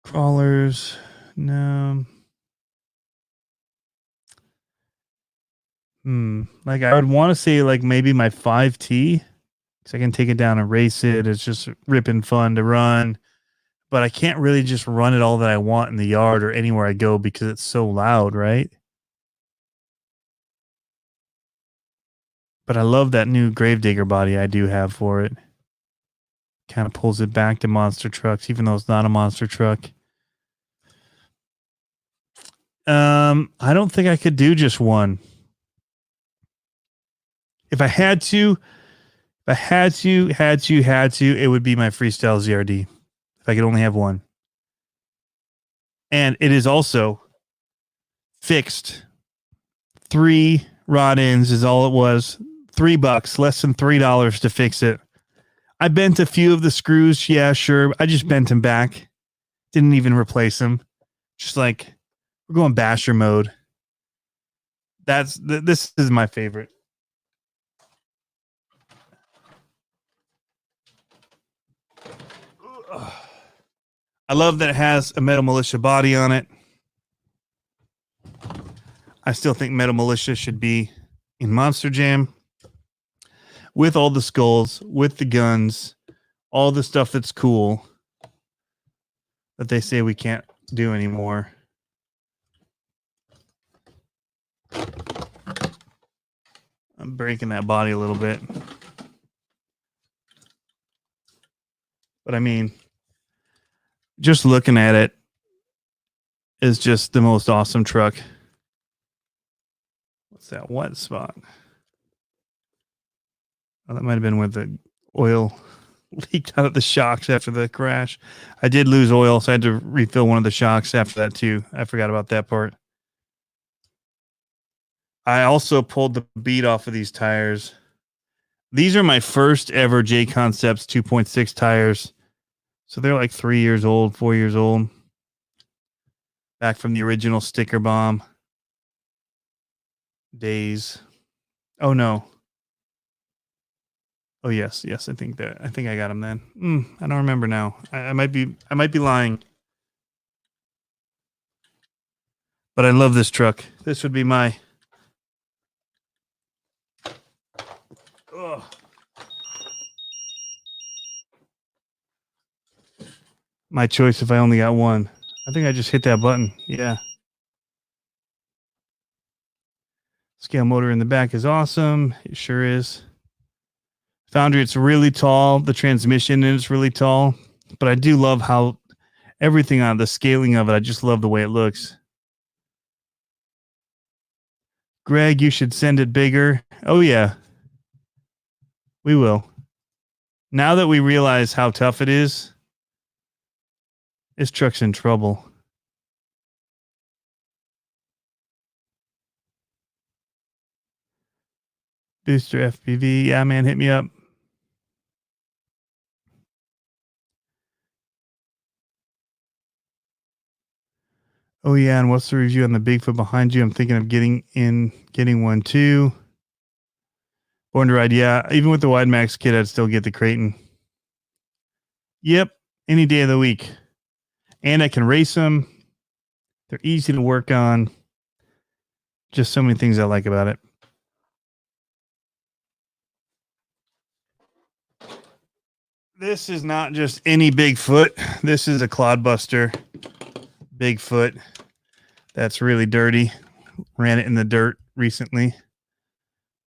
Crawlers. No. Like I would want to say like maybe my 5T. Because I can take it down and race it. It's just ripping fun to run. But I can't really just run it all that I want in the yard or anywhere I go because it's so loud, right? But I love that new Gravedigger body I do have for it. Kind of pulls it back to monster trucks, even though it's not a monster truck. I don't think I could do just one. If I had to, it would be my Freestyle ZRD. If I could only have one. And it is also fixed. 3 rod ends is all it was. $3, less than $3 to fix it. I bent a few of the screws. Yeah, sure. I just bent them back. Didn't even replace them. Just like, we're going basher mode. This is my favorite. I love that it has a Metal Militia body on it. I still think Metal Militia should be in Monster Jam with all the skulls, with the guns, all the stuff that's cool that they say we can't do anymore. I'm breaking that body a little bit. But I mean, just looking at it is just the most awesome truck. What's that wet spot? Oh, that might have been where the oil leaked out of the shocks after the crash. I did lose oil, so I had to refill one of the shocks after that too. I forgot about that part. I also pulled the bead off of these tires. These are my first ever J Concepts 2.6 tires. So they're like 3 years old, 4 years old. Back from the original sticker bomb days. Oh no. Oh yes. I think I got them then. I don't remember now. I might be lying. But I love this truck. This would be my my choice if I only got one. I think I just hit that button. Yeah. Scale motor in the back is awesome. It sure is. Foundry, it's really tall. The transmission is really tall. But I do love how everything on the scaling of it, I just love the way it looks. Greg, you should send it bigger. Oh, yeah. We will. Now that we realize how tough it is, this truck's in trouble. Booster FPV. Yeah, man, hit me up. Oh, yeah, and what's the review on the Bigfoot behind you? I'm thinking of getting one, too. Born to Ride, yeah. Even with the Wide Max kit, I'd still get the Creighton. Yep, any day of the week. And I can race them. They're easy to work on. Just so many things I like about it. This is not just any Bigfoot. This is a clodbuster Bigfoot that's really dirty. Ran it in the dirt recently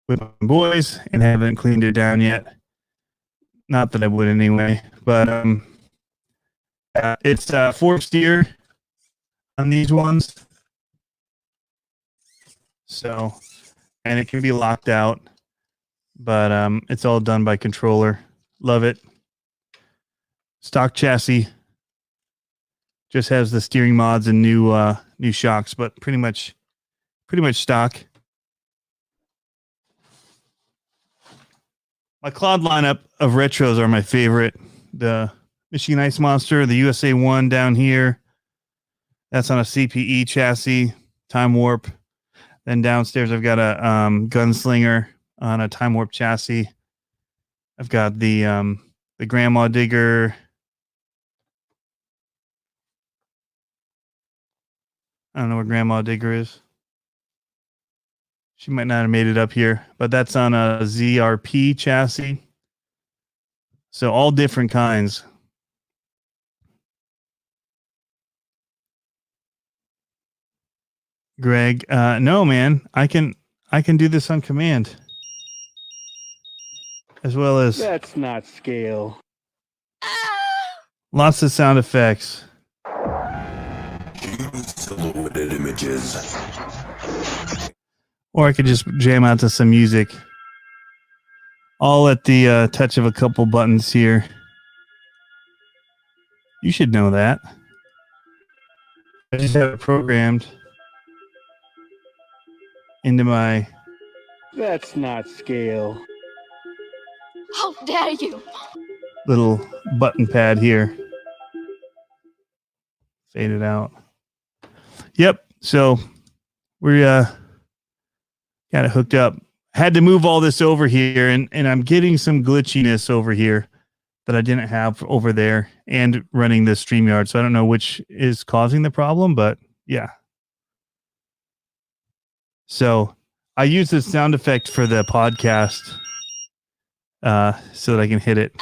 with my boys and haven't cleaned it down yet. Not that I would anyway, but it's 4-steer on these ones. So, and it can be locked out, but it's all done by controller. Love it. Stock chassis. Just has the steering mods and new shocks, but pretty much stock. My Clod lineup of retros are my favorite. The Michigan Ice Monster, the USA 1 down here. That's on a CPE chassis, Time Warp. Then downstairs I've got a Gunslinger on a Time Warp chassis. I've got the Grandma Digger. I don't know where Grandma Digger is. She might not have made it up here, but that's on a ZRP chassis. So all different kinds. Greg, no, man, I can do this on command, as well as that's not scale. Lots of sound effects. Use silhouetted images. Or I could just jam out to some music. All at the touch of a couple buttons here. You should know that. I just have it programmed into my... That's not scale. How dare you! Little button pad here. Fade it out. Yep. So we Got it hooked up. Had to move all this over here, and I'm getting some glitchiness over here that I didn't have over there, and running this StreamYard. So I don't know which is causing the problem, but yeah. So I use this sound effect for the podcast so that I can hit it.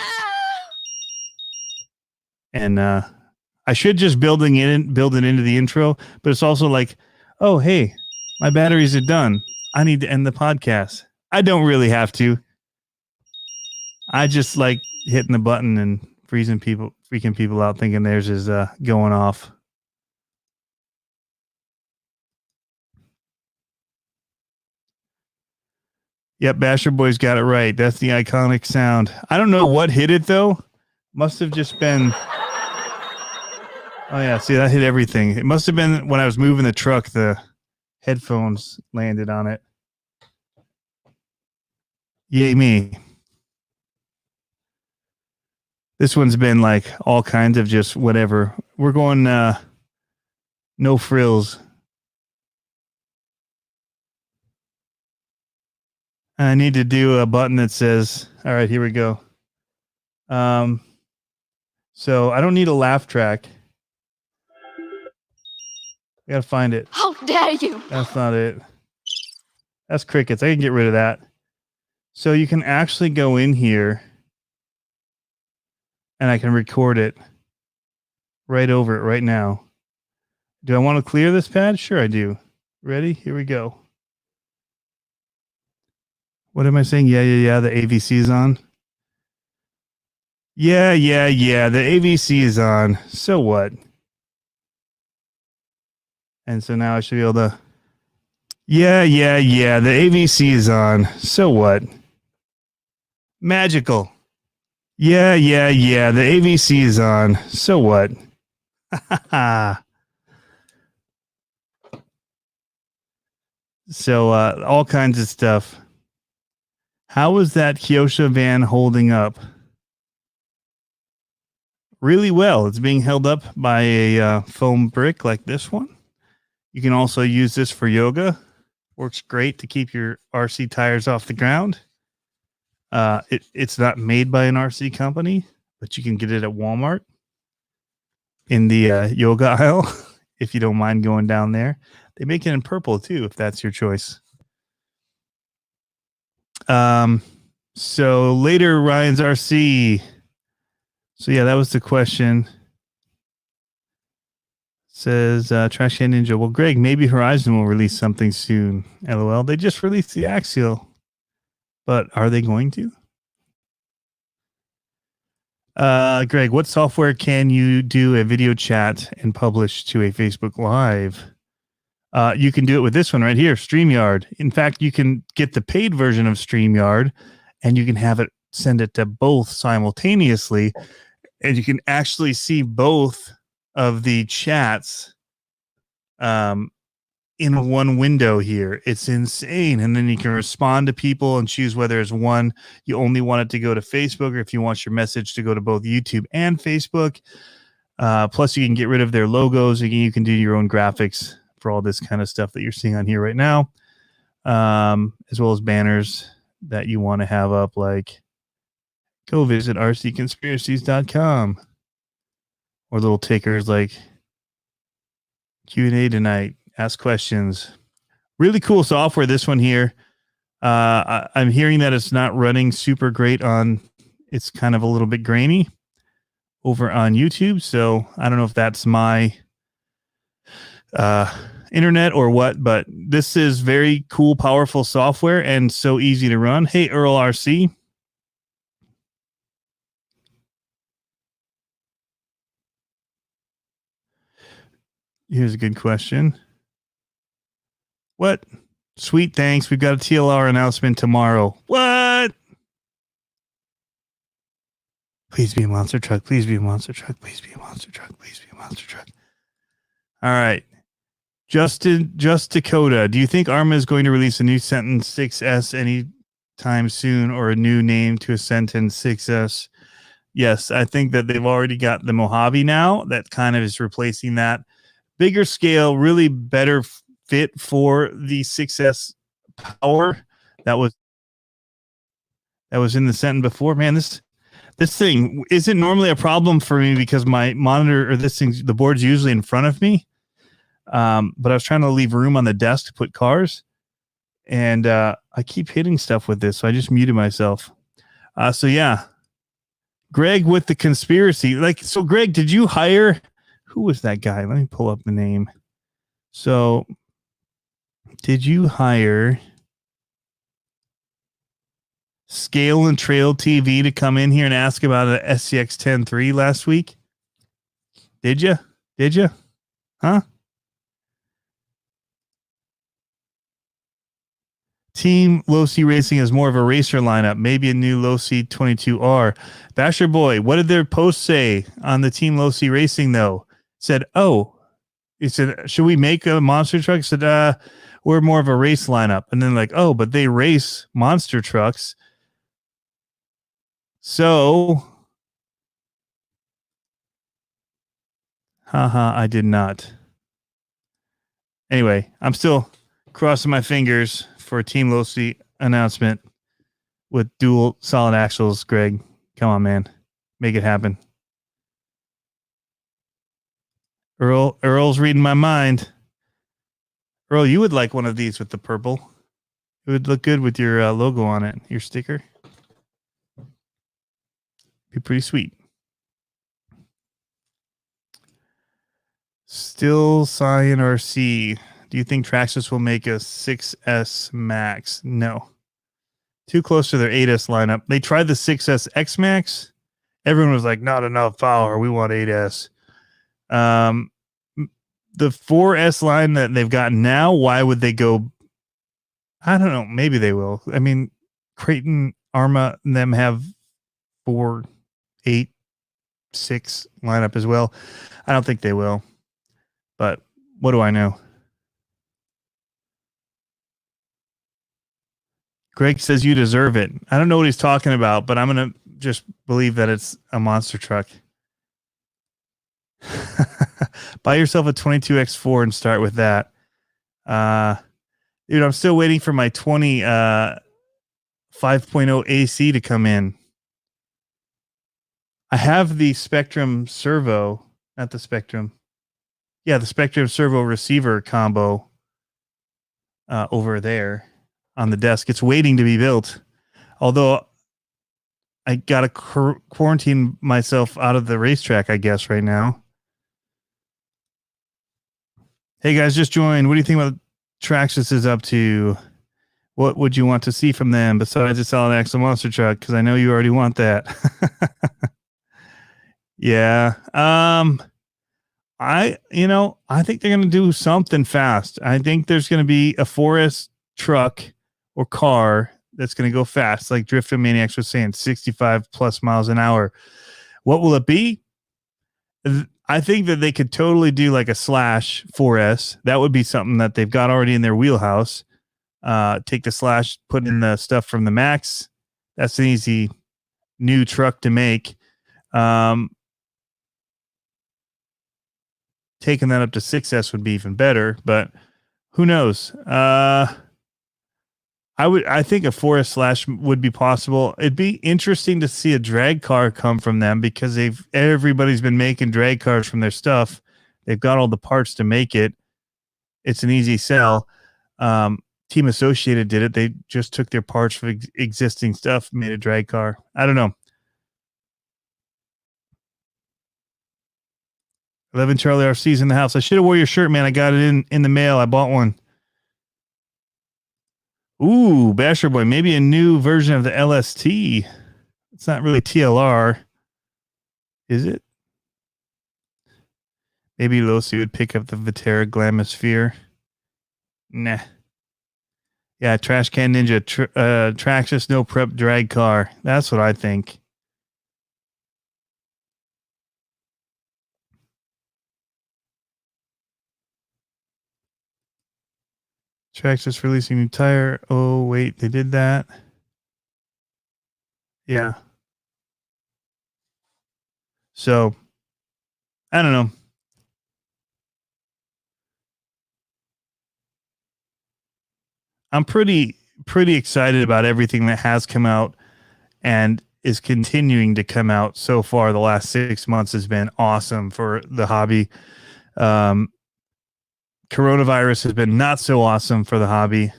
And I should just build it into the intro, but it's also like, oh, hey, my batteries are done. I need to end the podcast. I don't really have to. I just like hitting the button and freaking people out thinking theirs is going off. Yep, Basher Boy's got it right. That's the iconic sound. I don't know what hit it though. Must have just been. Oh yeah, see that hit everything. It must have been when I was moving the truck. The headphones landed on it. Yay me. This one's been like all kinds of just whatever. We're going no frills. I need to do a button that says, all right, here we go. So I don't need a laugh track. I gotta find it. How dare you? That's not it. That's crickets. I can get rid of that. So you can actually go in here and I can record it right over it right now. Do I want to clear this pad? Sure I do. Ready? Here we go. What am I saying? Yeah. The AVC is on. Yeah. The AVC is on. So what? And so now I should be able to. Yeah. The AVC is on. So what? Magical. Yeah. The AVC is on. So what? So all kinds of stuff. How is that Kyosha van holding up? Really well. It's being held up by a foam brick like this one. You can also use this for yoga. Works great to keep your RC tires off the ground. It's not made by an RC company, but you can get it at Walmart in the yoga aisle if you don't mind going down there. They make it in purple too, if that's your choice. So later, Ryan's RC. So yeah, that was the question. Says Trash Can Ninja. Well, Greg, maybe Horizon will release something soon. LOL. They just released the Axial, but are they going to? Greg, what software can you do a video chat and publish to a Facebook Live? You can do it with this one right here, StreamYard. In fact, you can get the paid version of StreamYard and you can have it send it to both simultaneously. And you can actually see both of the chats in one window here. It's insane. And then you can respond to people and choose whether it's one you only want it to go to Facebook or if you want your message to go to both YouTube and Facebook. Plus, you can get rid of their logos. Again, you can do your own graphics for all this kind of stuff that you're seeing on here right now, as well as banners that you want to have up, like go visit rcconspiracies.com, or little tickers like Q&A tonight, ask questions. Really cool software, this one here. I'm hearing that it's not running super great on, it's kind of a little bit grainy over on YouTube, so I don't know if that's my internet or what, but this is very cool, powerful software and so easy to run. Hey, Earl RC. Here's a good question. What? Sweet, thanks. We've got a TLR announcement tomorrow. What? Please be a monster truck. Please be a monster truck. Please be a monster truck. Please be a monster truck. All right. Just Dakota, do you think Arma is going to release a new Sentence 6S anytime soon, or a new name to a Sentence 6S? Yes, I think that they've already got the Mojave now. That kind of is replacing that. Bigger scale, really better fit for the 6S power that was in the sentence before. Man, this thing isn't normally a problem for me because my monitor or the board's usually in front of me. But I was trying to leave room on the desk to put cars, and I keep hitting stuff with this, so I just muted myself. So yeah, Greg with the conspiracy. So Greg, did you hire? Who was that guy? Let me pull up the name. So, did you hire Scale and Trail TV to come in here and ask about an SCX 10.3 last week? Did you? Huh? Team Low C Racing is more of a racer lineup, maybe a new Low C 22R. Basher Boy, what did their post say on the Team Low C Racing though? Said, he said, should we make a monster truck? He said, we're more of a race lineup. And then but they race monster trucks. So, I did not. Anyway, I'm still crossing my fingers for a Team Low C announcement with dual solid axles. Greg, come on, man. Make it happen. Earl's reading my mind. Earl, you would like one of these with the purple. It would look good with your logo on it, your sticker. Be pretty sweet. Still CCxRC. Do you think Traxxas will make a 6x-maxx? No. Too close to their 8S lineup. They tried the 6S x-maxx. Everyone was like, not enough power. We want 8S. The 4S line that they've got now, why would they go? I don't know. Maybe they will. I mean, Creighton, Arma, and them have 4, 8, 6 lineup as well. I don't think they will. But what do I know? Greg says you deserve it. I don't know what he's talking about, but I'm going to just believe that it's a monster truck. Buy yourself a 22X4 and start with that. Dude, I'm still waiting for my 20 5.0 AC to come in. I have the Spectrum servo, not the Spectrum. Yeah, the Spectrum servo receiver combo over there on the desk. It's waiting to be built. Although I got to quarantine myself out of the racetrack, I guess, right now. Hey guys, just joined. What do you think about Traxxas is up to? What would you want to see from them besides a solid axle monster truck? Because I know you already want that. Yeah. I think they're going to do something fast. I think there's going to be a 4S truck or car that's going to go fast, like Drifter Maniacs was saying, 65 plus miles an hour. What will it be? I think that they could totally do like a Slash 4S. That would be something that they've got already in their wheelhouse. Take the Slash, put in the stuff from the Max. That's an easy new truck to make. Taking that up to 6S would be even better, but who knows? I think a 4S Slash would be possible. It'd be interesting to see a drag car come from them because everybody's been making drag cars from their stuff. They've got all the parts to make it. It's an easy sell. Team Associated did it. They just took their parts from existing stuff, made a drag car. I don't know. 11 Charlie RC's in the house. I should have wore your shirt, man. I got it in the mail. I bought one. Ooh, Basher Boy. Maybe a new version of the LST. It's not really TLR. Is it? Maybe Losi would pick up the Vitera Glamisphere. Nah. Yeah, Trash Can Ninja. Traxxas no prep drag car. That's what I think. Traxxas releasing new tire. Oh, wait, they did that. Yeah. So, I don't know. I'm pretty excited about everything that has come out and is continuing to come out so far. The last 6 months has been awesome for the hobby. Coronavirus has been not so awesome for the hobby.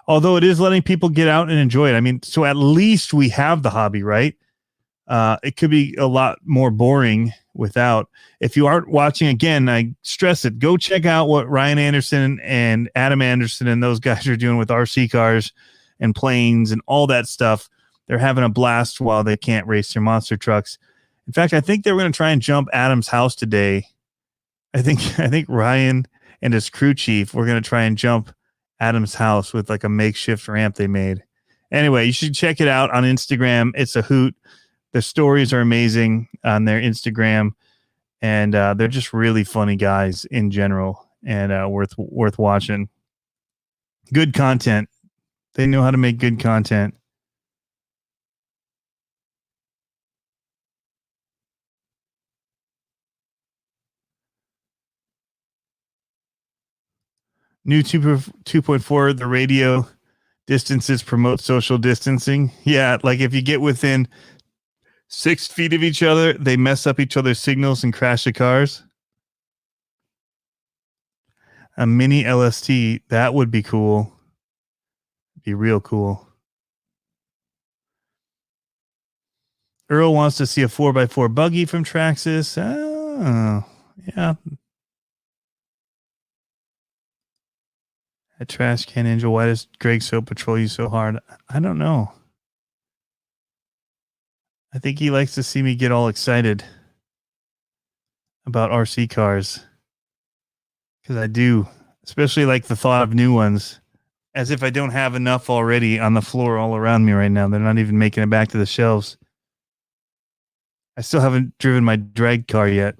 Although it is letting people get out and enjoy it. I mean, so at least we have the hobby, right? It could be a lot more boring without. If you aren't watching, again, I stress it, go check out what Ryan Anderson and Adam Anderson and those guys are doing with RC cars and planes and all that stuff. They're having a blast while they can't race their monster trucks. In fact, I think they were going to try and jump Adam's house today. I think Ryan and his crew chief were going to try and jump Adam's house with like a makeshift ramp they made. Anyway, you should check it out on Instagram. It's a hoot. The stories are amazing on their Instagram, and they're just really funny guys in general, and worth watching. Good content. They know how to make good content. New 2.4, the radio distances promote social distancing. Yeah, like if you get within 6 feet of each other, they mess up each other's signals and crash the cars. A mini LST, that would be cool. Be real cool. Earl wants to see a 4x4 buggy from Traxxas. Oh, yeah. A trash can angel. Why does Greg so patrol you so hard? I don't know. I think he likes to see me get all excited about RC cars. Because I do. Especially like the thought of new ones. As if I don't have enough already on the floor all around me right now. They're not even making it back to the shelves. I still haven't driven my drag car yet.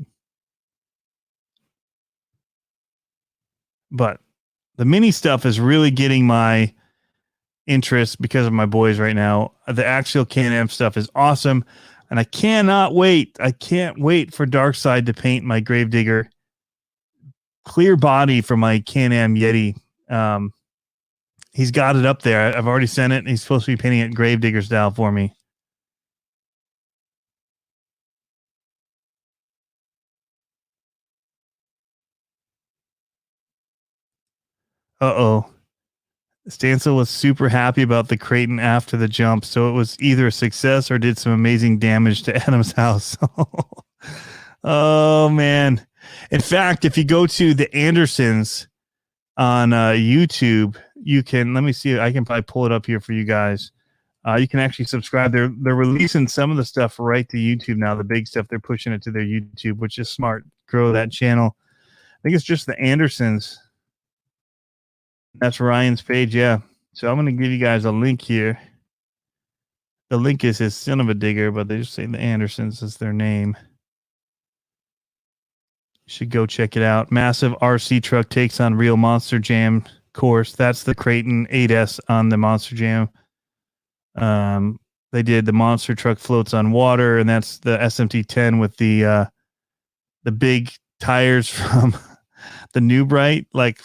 But the mini stuff is really getting my interest because of my boys right now. The axial Can-Am stuff is awesome. And I cannot wait. I can't wait for Darkside to paint my Gravedigger clear body for my Can-Am Yeti. He's got it up there. I've already sent it. And he's supposed to be painting it Gravedigger style for me. Uh-oh. Stancil was super happy about the Creighton after the jump, so it was either a success or did some amazing damage to Adam's house. Oh, man. In fact, if you go to the Andersons on YouTube, you can, let me see, I can probably pull it up here for you guys. You can actually subscribe. They're releasing some of the stuff right to YouTube now, the big stuff. They're pushing it to their YouTube, which is smart. Grow that channel. I think it's just the Andersons. That's Ryan's page, yeah. So I'm going to give you guys a link here. The link is his son of a digger, but they just say the Andersons is their name. You should go check it out. Massive RC truck takes on real Monster Jam course. That's the Creighton 8S on the Monster Jam. They did the monster truck floats on water, and that's the SMT-10 with the big tires from the New Bright, like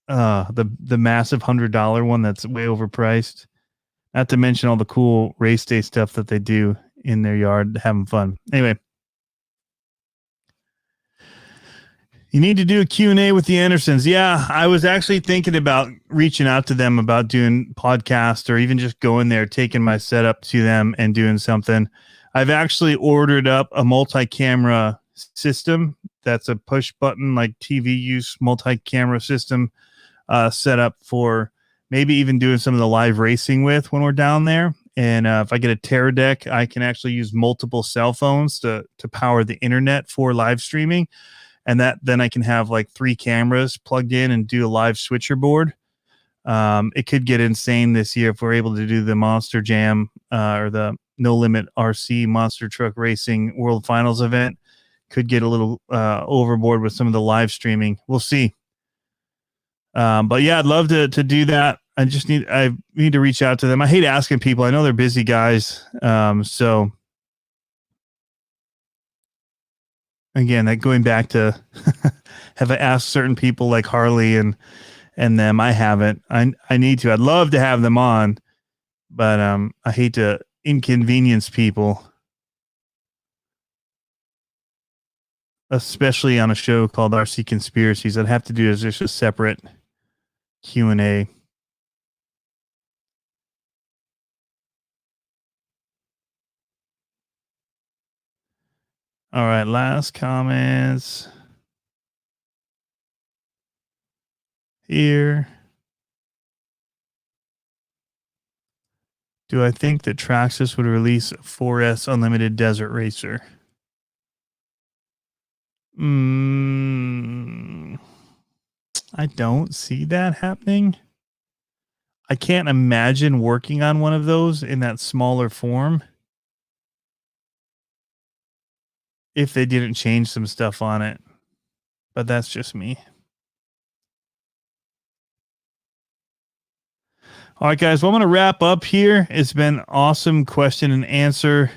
the massive $100 one that's way overpriced. Not to mention all the cool race day stuff that they do in their yard, having fun. Anyway, you need to do a Q&A with the Andersons. Yeah, I was actually thinking about reaching out to them about doing podcast or even just going there, taking my setup to them and doing something. I've actually ordered up a multi-camera system. That's a push button, like TV use multi-camera system set up for maybe even doing some of the live racing with when we're down there. And if I get a Terra deck, I can actually use multiple cell phones to power the internet for live streaming. And then I can have like 3 cameras plugged in and do a live switcher board. It could get insane this year if we're able to do the Monster Jam or the No Limit RC Monster Truck Racing World Finals event. Could get a little overboard with some of the live streaming. We'll see. But yeah, I'd love to do that. I need to reach out to them. I hate asking people. I know they're busy guys. So again, that going back to have I asked certain people like Harley and and them. I haven't. I need to. I'd love to have them on, but I hate to inconvenience people, especially on a show called RC Conspiracies. I'd have to do is just a separate Q&A. All right, last comments here. Do I think that Traxxas would release a 4S Unlimited Desert Racer? I don't see that happening. I can't imagine working on one of those in that smaller form if they didn't change some stuff on it. But that's just me. All right, guys. Well, I'm going to wrap up here. It's been awesome question and answer.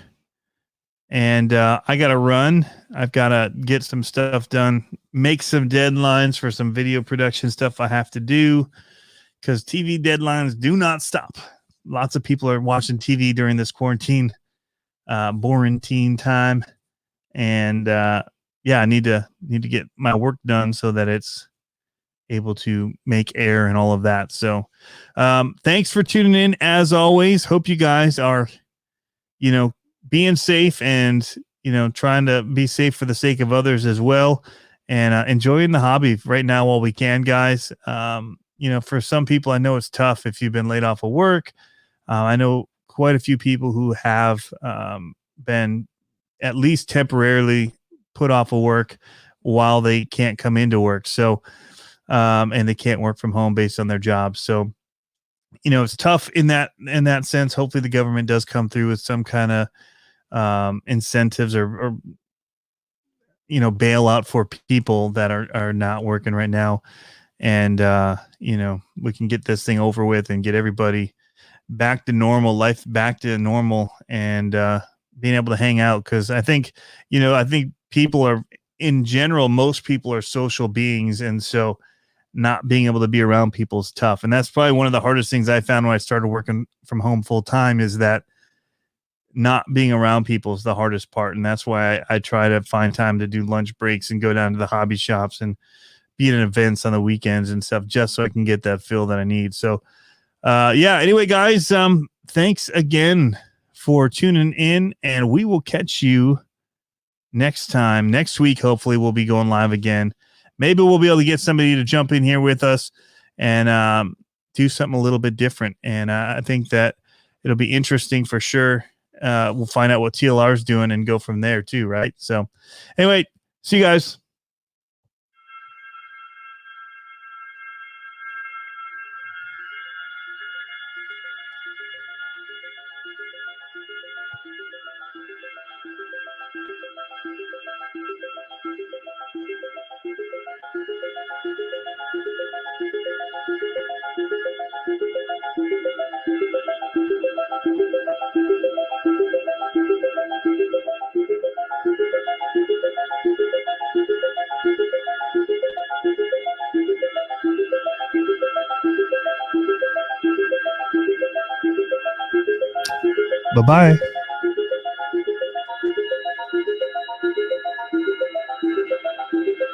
And I got to run. I've got to get some stuff done, make some deadlines for some video production stuff I have to do, because TV deadlines do not stop. Lots of people are watching TV during this quarantine, boring teen time. And yeah, I need to get my work done so that it's able to make air and all of that. So thanks for tuning in. As always, hope you guys are, being safe and, trying to be safe for the sake of others as well, and enjoying the hobby right now while we can, guys. For some people, I know it's tough if you've been laid off of work. I know quite a few people who have been at least temporarily put off of work while they can't come into work. So, and they can't work from home based on their jobs. So, it's tough in that sense. Hopefully the government does come through with some kind of incentives or bailout for people that are not working right now. And, we can get this thing over with and get everybody back to normal, life back to normal, and being able to hang out. Cause I think people are, in general, most people are social beings. And so not being able to be around people is tough. And that's probably one of the hardest things I found when I started working from home full time, is that not being around people is the hardest part. And that's why I try to find time to do lunch breaks and go down to the hobby shops and be at events on the weekends and stuff, just so I can get that feel that I need. So, anyway, guys, thanks again for tuning in, and we will catch you next time. Next week, hopefully we'll be going live again. Maybe we'll be able to get somebody to jump in here with us and do something a little bit different. And I think that it'll be interesting for sure. We'll find out what TLR is doing and go from there too, right? So anyway, see you guys. Bye-bye.